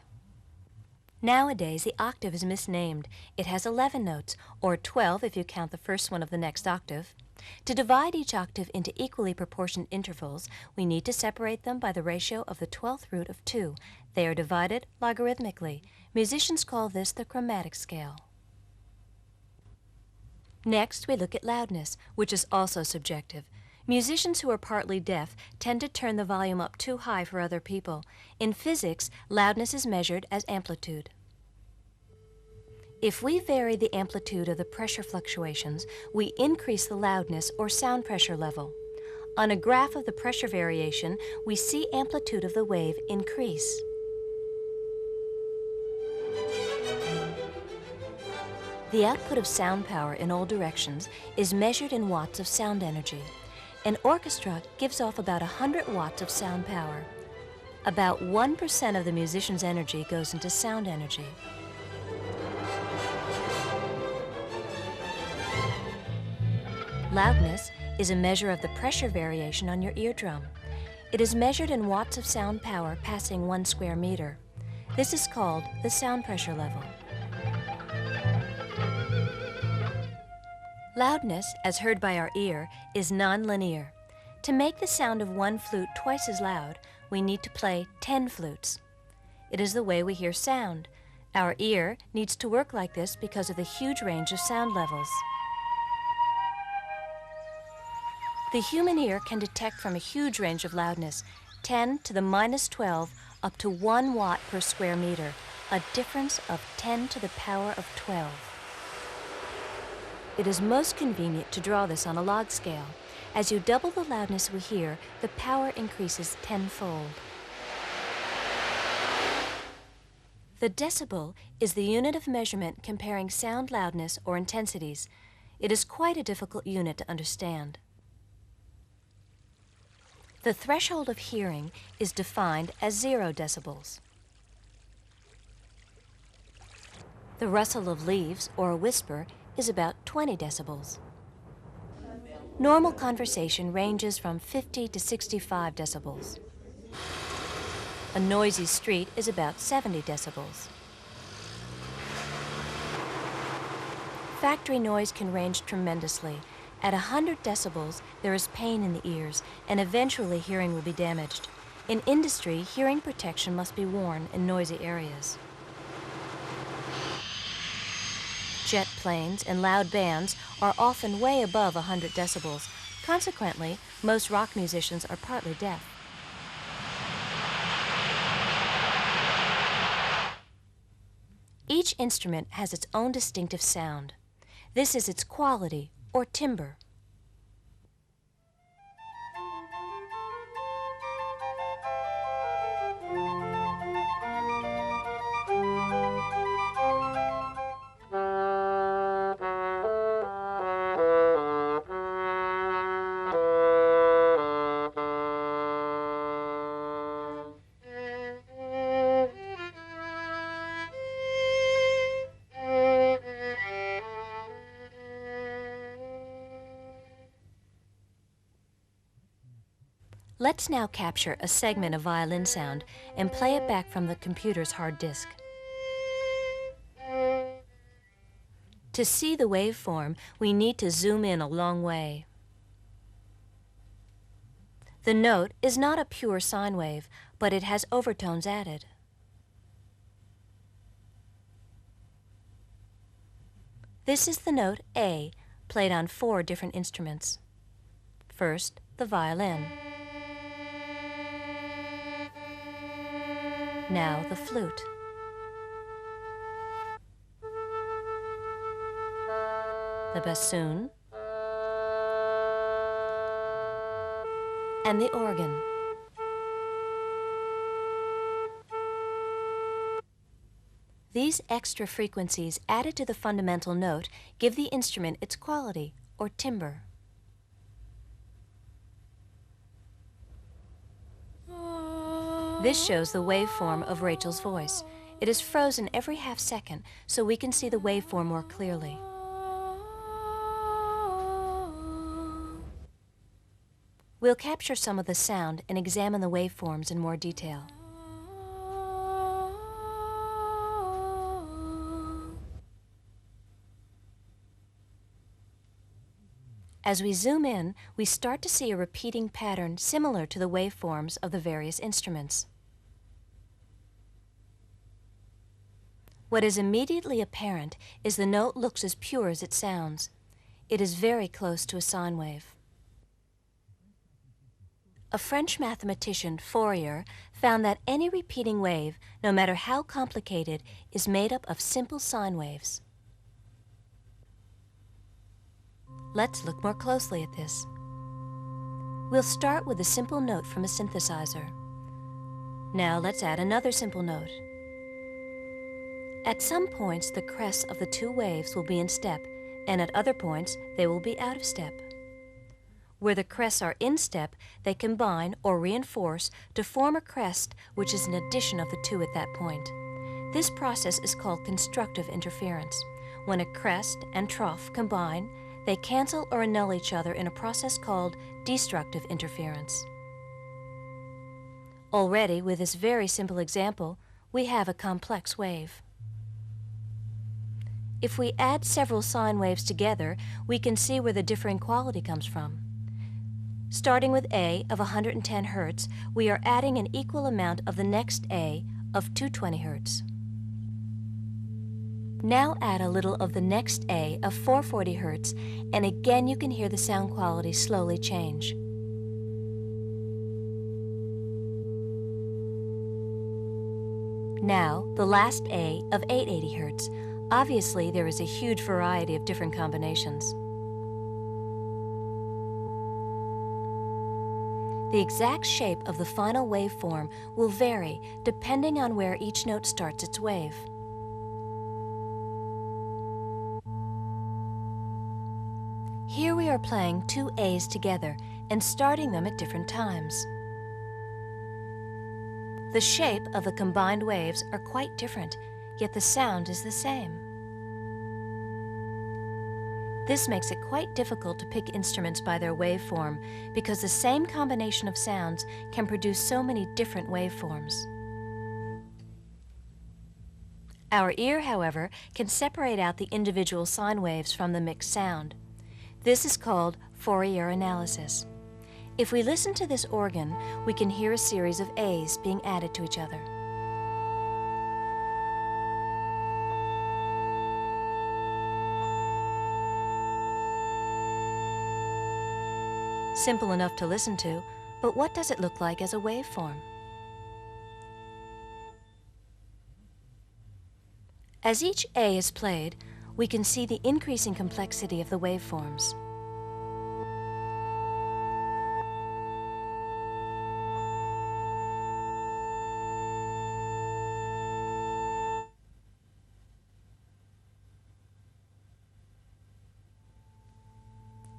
Nowadays, the octave is misnamed. It has 11 notes, or 12 if you count the first one of the next octave. To divide each octave into equally proportioned intervals, we need to separate them by the ratio of the 12th root of 2. They are divided logarithmically. Musicians call this the chromatic scale. Next, we look at loudness, which is also subjective. Musicians who are partly deaf tend to turn the volume up too high for other people. In physics, loudness is measured as amplitude. If we vary the amplitude of the pressure fluctuations, we increase the loudness or sound pressure level. On a graph of the pressure variation, we see amplitude of the wave increase. The output of sound power in all directions is measured in watts of sound energy. An orchestra gives off about 100 watts of sound power. About 1% of the musician's energy goes into sound energy. Loudness is a measure of the pressure variation on your eardrum. It is measured in watts of sound power passing 1 square meter. This is called the sound pressure level. Loudness, as heard by our ear, is nonlinear. To make the sound of one flute twice as loud, we need to play 10 flutes. It is the way we hear sound. Our ear needs to work like this because of the huge range of sound levels. The human ear can detect from a huge range of loudness, 10 to the minus 12 up to 1 watt per square meter, a difference of 10 to the power of 12. It is most convenient to draw this on a log scale. As you double the loudness we hear, the power increases tenfold. The decibel is the unit of measurement comparing sound loudness or intensities. It is quite a difficult unit to understand. The threshold of hearing is defined as 0 decibels. The rustle of leaves, or a whisper, is about 20 decibels. Normal conversation ranges from 50 to 65 decibels. A noisy street is about 70 decibels. Factory noise can range tremendously. At 100 decibels, there is pain in the ears, and eventually hearing will be damaged. In industry, hearing protection must be worn in noisy areas. Jet planes and loud bands are often way above 100 decibels. Consequently, most rock musicians are partly deaf. Each instrument has its own distinctive sound. This is its quality, or timbre. Let's now capture a segment of violin sound and play it back from the computer's hard disk. To see the waveform, we need to zoom in a long way. The note is not a pure sine wave, but it has overtones added. This is the note A, played on 4 different instruments. First, the violin. Now the flute. The bassoon. And the organ. These extra frequencies added to the fundamental note give the instrument its quality, or timbre. This shows the waveform of Rachel's voice. It is frozen every half second, so we can see the waveform more clearly. We'll capture some of the sound and examine the waveforms in more detail. As we zoom in, we start to see a repeating pattern similar to the waveforms of the various instruments. What is immediately apparent is the note looks as pure as it sounds. It is very close to a sine wave. A French mathematician, Fourier, found that any repeating wave, no matter how complicated, is made up of simple sine waves. Let's look more closely at this. We'll start with a simple note from a synthesizer. Now let's add another simple note. At some points, the crests of the two waves will be in step, and at other points, they will be out of step. Where the crests are in step, they combine or reinforce to form a crest which is an addition of the two at that point. This process is called constructive interference. When a crest and trough combine, they cancel or annul each other in a process called destructive interference. Already, with this very simple example, we have a complex wave. If we add several sine waves together, we can see where the differing quality comes from. Starting with A of 110 Hz, we are adding an equal amount of the next A of 220 Hz. Now add a little of the next A of 440 Hz, and again you can hear the sound quality slowly change. Now, the last A of 880 Hz. Obviously, there is a huge variety of different combinations. The exact shape of the final waveform will vary depending on where each note starts its wave. Here we are playing two A's together and starting them at different times. The shape of the combined waves are quite different, yet the sound is the same. This makes it quite difficult to pick instruments by their waveform because the same combination of sounds can produce so many different waveforms. Our ear, however, can separate out the individual sine waves from the mixed sound. This is called Fourier analysis. If we listen to this organ, we can hear a series of A's being added to each other. Simple enough to listen to, but what does it look like as a waveform? As each A is played, we can see the increasing complexity of the waveforms.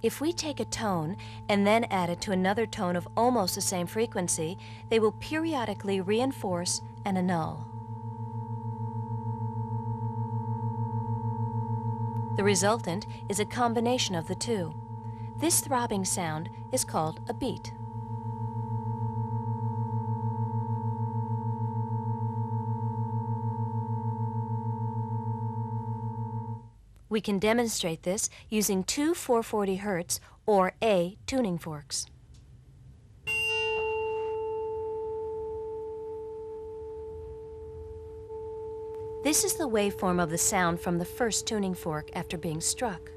If we take a tone and then add it to another tone of almost the same frequency, they will periodically reinforce and annul. The resultant is a combination of the two. This throbbing sound is called a beat. We can demonstrate this using two 440 Hz or A tuning forks. This is the waveform of the sound from the first tuning fork after being struck.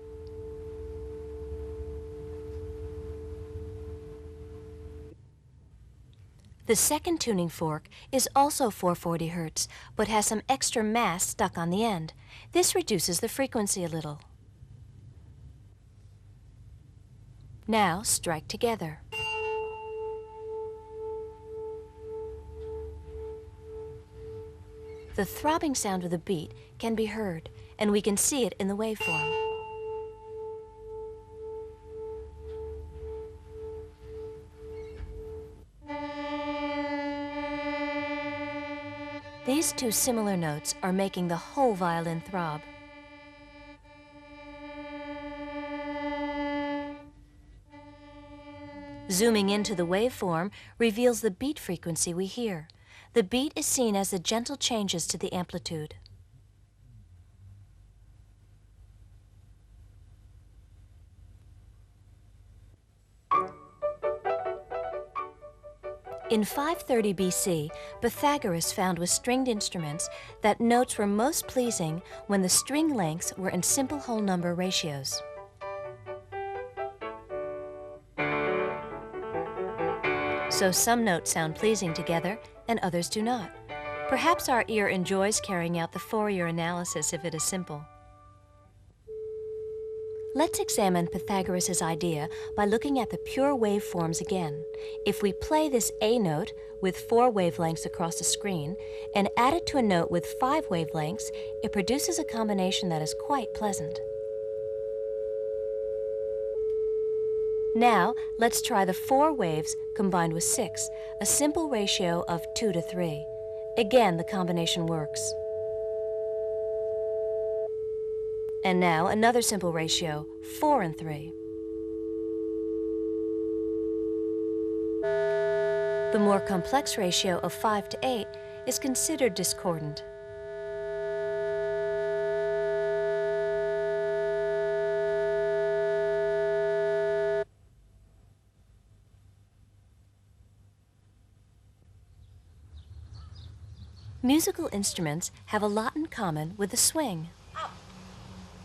The second tuning fork is also 440 Hz, but has some extra mass stuck on the end. This reduces the frequency a little. Now strike together. The throbbing sound of the beat can be heard, and we can see it in the waveform. These two similar notes are making the whole violin throb. Zooming into the waveform reveals the beat frequency we hear. The beat is seen as the gentle changes to the amplitude. In 530 BC, Pythagoras found with stringed instruments that notes were most pleasing when the string lengths were in simple whole number ratios. So some notes sound pleasing together and others do not. Perhaps our ear enjoys carrying out the Fourier analysis if it is simple. Let's examine Pythagoras' idea by looking at the pure waveforms again. If we play this A note with 4 wavelengths across the screen and add it to a note with 5 wavelengths, it produces a combination that is quite pleasant. Now, let's try the 4 waves combined with 6, a simple ratio of 2 to 3. Again, the combination works. And now another simple ratio, 4 and 3. The more complex ratio of 5 to 8 is considered discordant. Musical instruments have a lot in common with the swing.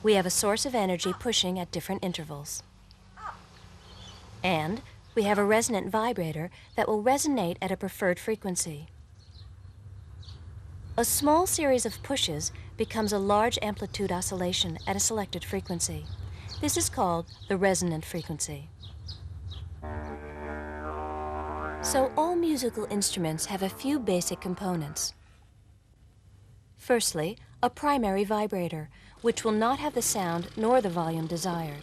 We have a source of energy pushing at different intervals. And we have a resonant vibrator that will resonate at a preferred frequency. A small series of pushes becomes a large amplitude oscillation at a selected frequency. This is called the resonant frequency. So all musical instruments have a few basic components. Firstly, a primary vibrator, which will not have the sound nor the volume desired.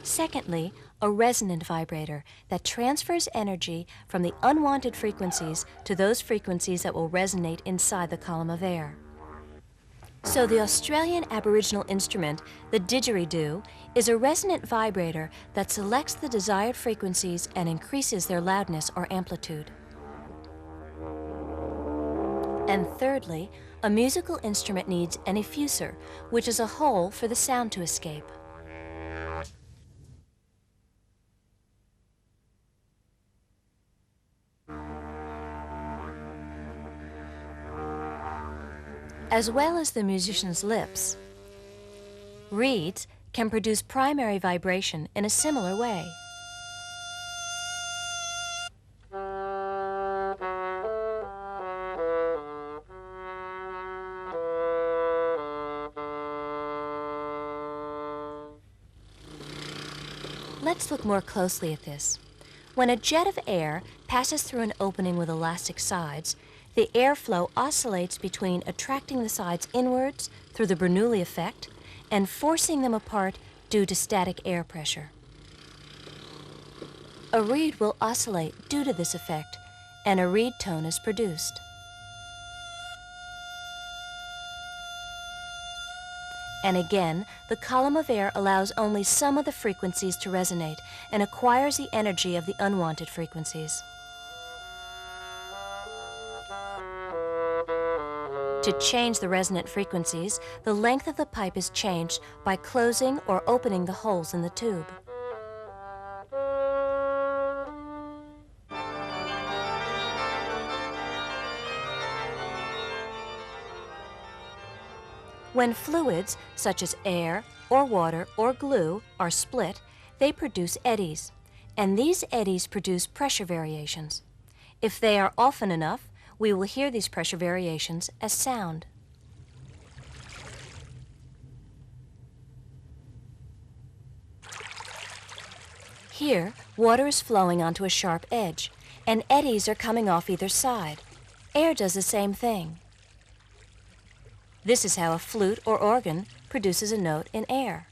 Secondly, a resonant vibrator that transfers energy from the unwanted frequencies to those frequencies that will resonate inside the column of air. So the Australian Aboriginal instrument, the didgeridoo, is a resonant vibrator that selects the desired frequencies and increases their loudness or amplitude. And thirdly, a musical instrument needs an effuser, which is a hole for the sound to escape. As well as the musician's lips, reeds can produce primary vibration in a similar way. Let's look more closely at this. When a jet of air passes through an opening with elastic sides, the airflow oscillates between attracting the sides inwards through the Bernoulli effect and forcing them apart due to static air pressure. A reed will oscillate due to this effect, and a reed tone is produced. And again, the column of air allows only some of the frequencies to resonate and acquires the energy of the unwanted frequencies. To change the resonant frequencies, the length of the pipe is changed by closing or opening the holes in the tube. When fluids, such as air or water or glue, are split, they produce eddies, and these eddies produce pressure variations. If they are often enough, we will hear these pressure variations as sound. Here, water is flowing onto a sharp edge, and eddies are coming off either side. Air does the same thing. This is how a flute or organ produces a note in air.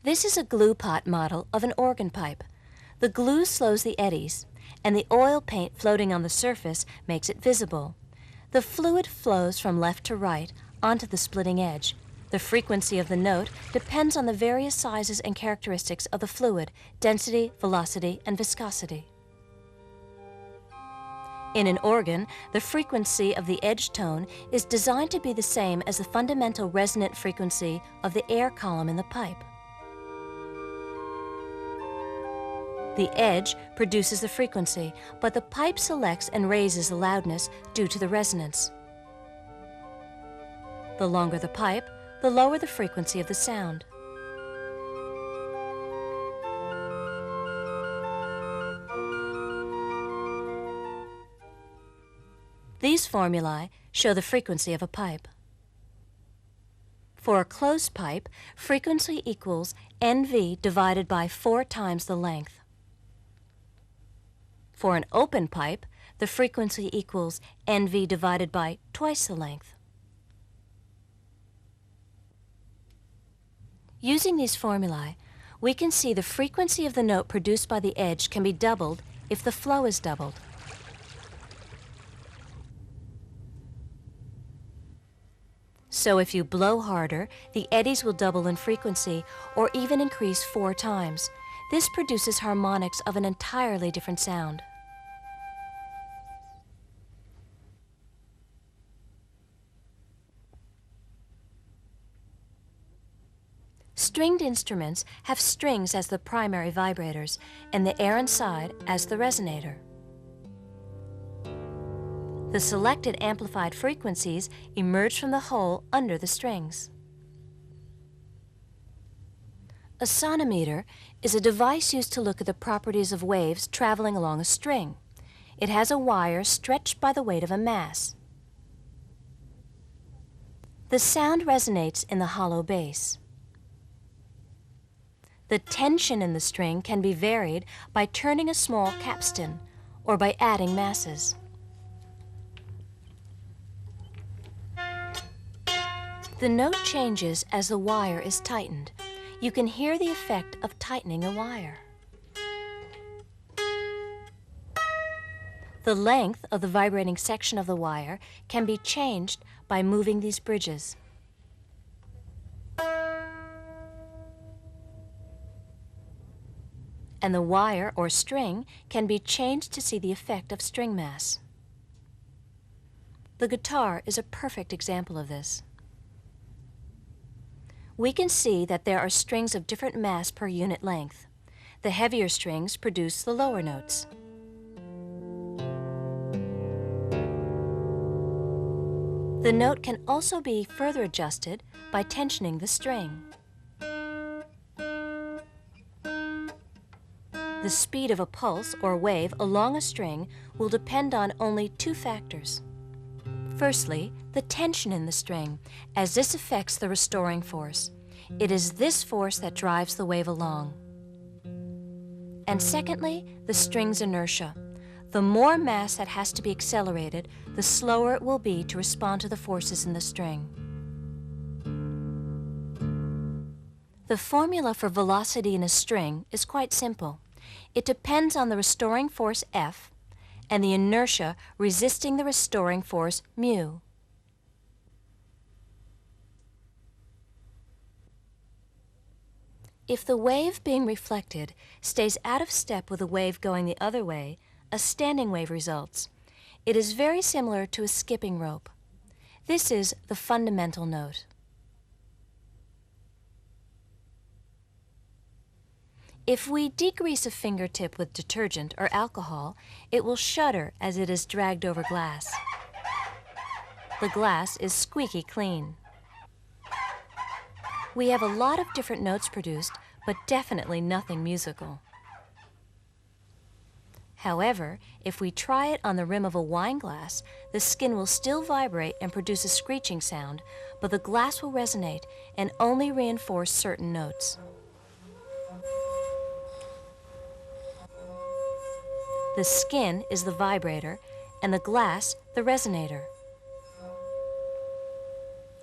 This is a glue pot model of an organ pipe. The glue slows the eddies, and the oil paint floating on the surface makes it visible. The fluid flows from left to right onto the splitting edge, The frequency of the note depends on the various sizes and characteristics of the fluid, density, velocity, and viscosity. In an organ, the frequency of the edge tone is designed to be the same as the fundamental resonant frequency of the air column in the pipe. The edge produces the frequency, but the pipe selects and raises the loudness due to the resonance. The longer the pipe, the lower the frequency of the sound. These formulae show the frequency of a pipe. For a closed pipe, frequency equals NV divided by 4 times the length. For an open pipe, the frequency equals NV divided by twice the length. Using these formulae, we can see the frequency of the note produced by the edge can be doubled if the flow is doubled. So if you blow harder, the eddies will double in frequency or even increase 4 times. This produces harmonics of an entirely different sound. Stringed instruments have strings as the primary vibrators and the air inside as the resonator. The selected amplified frequencies emerge from the hole under the strings. A sonometer is a device used to look at the properties of waves traveling along a string. It has a wire stretched by the weight of a mass. The sound resonates in the hollow base. The tension in the string can be varied by turning a small capstan or by adding masses. The note changes as the wire is tightened. You can hear the effect of tightening a wire. The length of the vibrating section of the wire can be changed by moving these bridges. And the wire or string can be changed to see the effect of string mass. The guitar is a perfect example of this. We can see that there are strings of different mass per unit length. The heavier strings produce the lower notes. The note can also be further adjusted by tensioning the string. The speed of a pulse or wave along a string will depend on only 2 factors. Firstly, the tension in the string, as this affects the restoring force. It is this force that drives the wave along. And secondly, the string's inertia. The more mass that has to be accelerated, the slower it will be to respond to the forces in the string. The formula for velocity in a string is quite simple. It depends on the restoring force F and the inertia resisting the restoring force mu. If the wave being reflected stays out of step with the wave going the other way, a standing wave results. It is very similar to a skipping rope. This is the fundamental note. If we degrease a fingertip with detergent or alcohol, it will shudder as it is dragged over glass. The glass is squeaky clean. We have a lot of different notes produced, but definitely nothing musical. However, if we try it on the rim of a wine glass, the skin will still vibrate and produce a screeching sound, but the glass will resonate and only reinforce certain notes. The skin is the vibrator and the glass the resonator.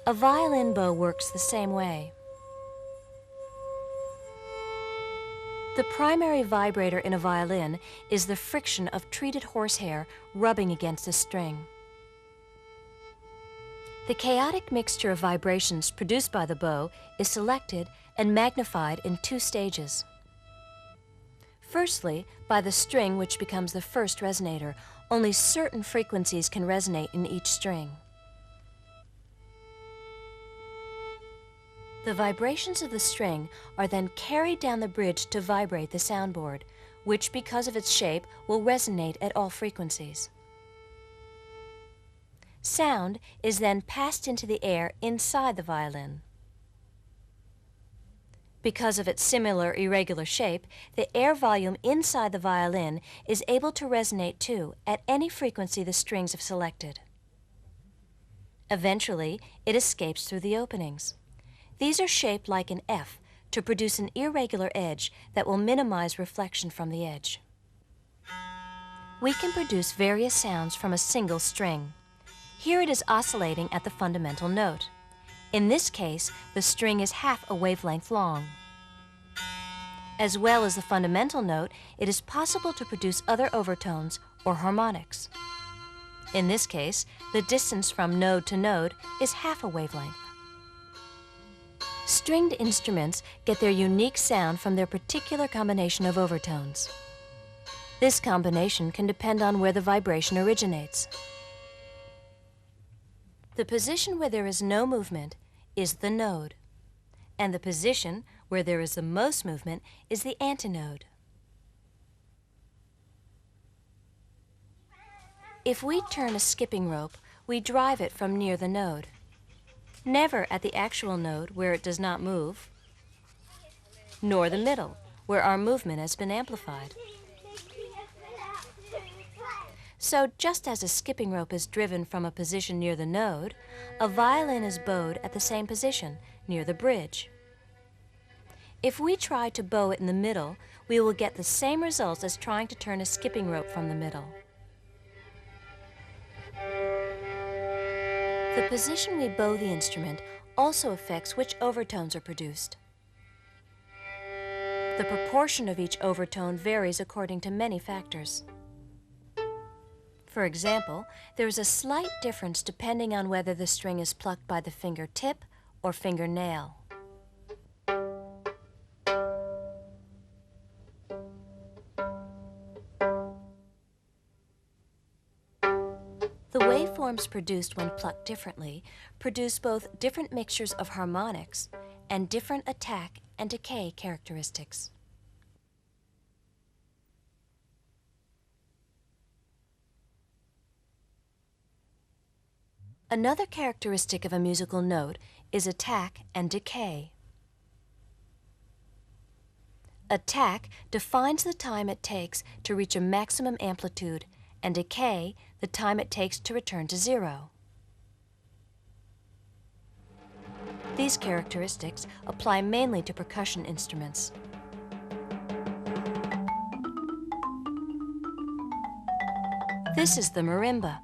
A violin bow works the same way. The primary vibrator in a violin is the friction of treated horsehair rubbing against a string. The chaotic mixture of vibrations produced by the bow is selected and magnified in 2 stages. Firstly, by the string which becomes the first resonator. Only certain frequencies can resonate in each string. The vibrations of the string are then carried down the bridge to vibrate the soundboard, which, because of its shape, will resonate at all frequencies. Sound is then passed into the air inside the violin. Because of its similar irregular shape, the air volume inside the violin is able to resonate too at any frequency the strings have selected. Eventually, it escapes through the openings. These are shaped like an F to produce an irregular edge that will minimize reflection from the edge. We can produce various sounds from a single string. Here it is oscillating at the fundamental note. In this case, the string is half a wavelength long. As well as the fundamental note, it is possible to produce other overtones or harmonics. In this case, the distance from node to node is half a wavelength. Stringed instruments get their unique sound from their particular combination of overtones. This combination can depend on where the vibration originates. The position where there is no movement is the node, and the position where there is the most movement is the antinode. If we turn a skipping rope, we drive it from near the node, never at the actual node where it does not move, nor the middle, where our movement has been amplified. So just as a skipping rope is driven from a position near the node, a violin is bowed at the same position, near the bridge. If we try to bow it in the middle, we will get the same results as trying to turn a skipping rope from the middle. The position we bow the instrument also affects which overtones are produced. The proportion of each overtone varies according to many factors. For example, there is a slight difference depending on whether the string is plucked by the fingertip or fingernail. The waveforms produced when plucked differently produce both different mixtures of harmonics and different attack and decay characteristics. Another characteristic of a musical note is attack and decay. Attack defines the time it takes to reach a maximum amplitude, and decay the time it takes to return to zero. These characteristics apply mainly to percussion instruments. This is the marimba.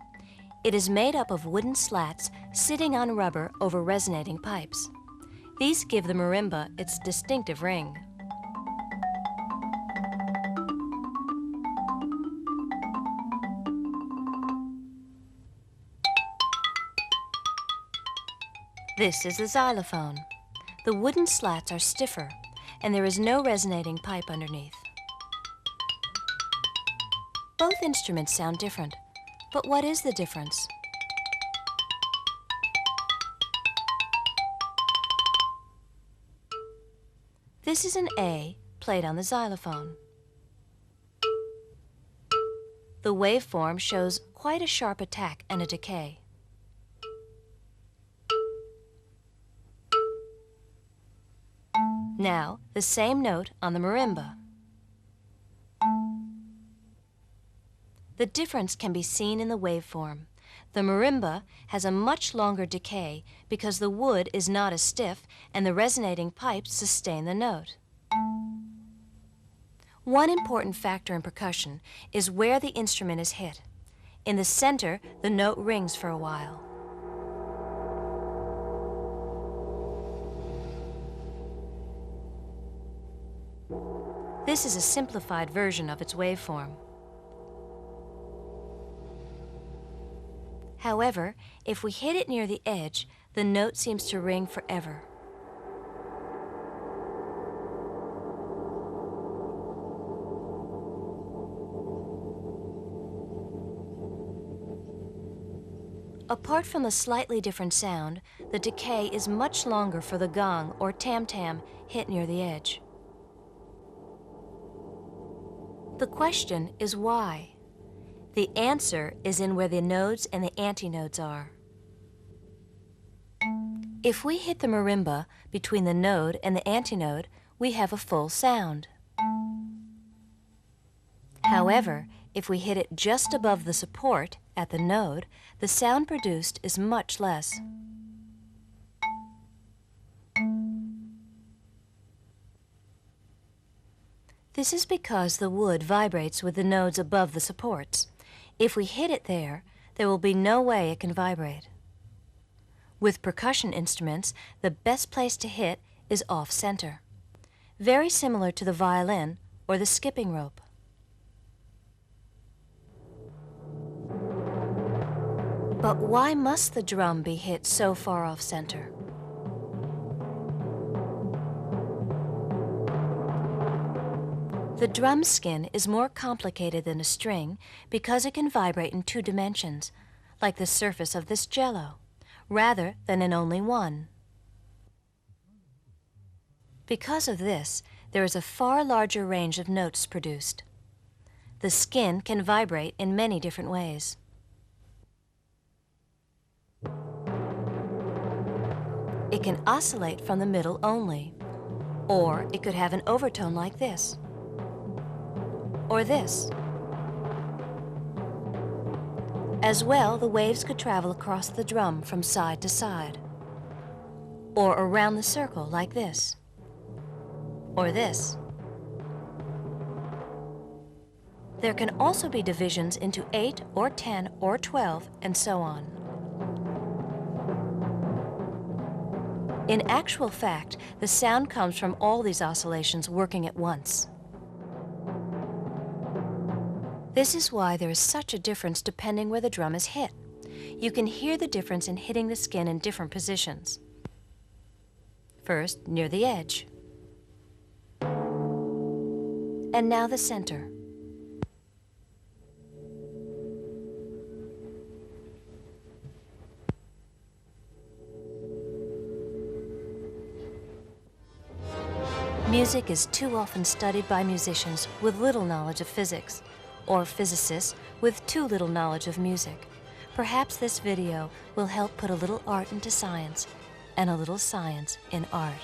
It is made up of wooden slats sitting on rubber over resonating pipes. These give the marimba its distinctive ring. This is the xylophone. The wooden slats are stiffer, and there is no resonating pipe underneath. Both instruments sound different, but what is the difference? This is an A played on the xylophone. The waveform shows quite a sharp attack and a decay. Now, the same note on the marimba. The difference can be seen in the waveform. The marimba has a much longer decay because the wood is not as stiff and the resonating pipes sustain the note. One important factor in percussion is where the instrument is hit. In the center, the note rings for a while. This is a simplified version of its waveform. However, if we hit it near the edge, the note seems to ring forever. Apart from the slightly different sound, the decay is much longer for the gong or tam-tam hit near the edge. The question is why? The answer is in where the nodes and the antinodes are. If we hit the marimba between the node and the antinode, we have a full sound. However, if we hit it just above the support at the node, the sound produced is much less. This is because the wood vibrates with the nodes above the supports. If we hit it there, there will be no way it can vibrate. With percussion instruments, the best place to hit is off-center, very similar to the violin or the skipping rope. But why must the drum be hit so far off-center? The drum skin is more complicated than a string because it can vibrate in 2 dimensions, like the surface of this jello, rather than in only one. Because of this, there is a far larger range of notes produced. The skin can vibrate in many different ways. It can oscillate from the middle only, or it could have an overtone like this, or this. As well, the waves could travel across the drum from side to side, or around the circle like this, or this. There can also be divisions into 8 or 10 or 12 and so on. In actual fact, the sound comes from all these oscillations working at once. This is why there is such a difference depending where the drum is hit. You can hear the difference in hitting the skin in different positions. First, near the edge. And now the center. Music is too often studied by musicians with little knowledge of physics, or physicists with too little knowledge of music. Perhaps this video will help put a little art into science, and a little science in art.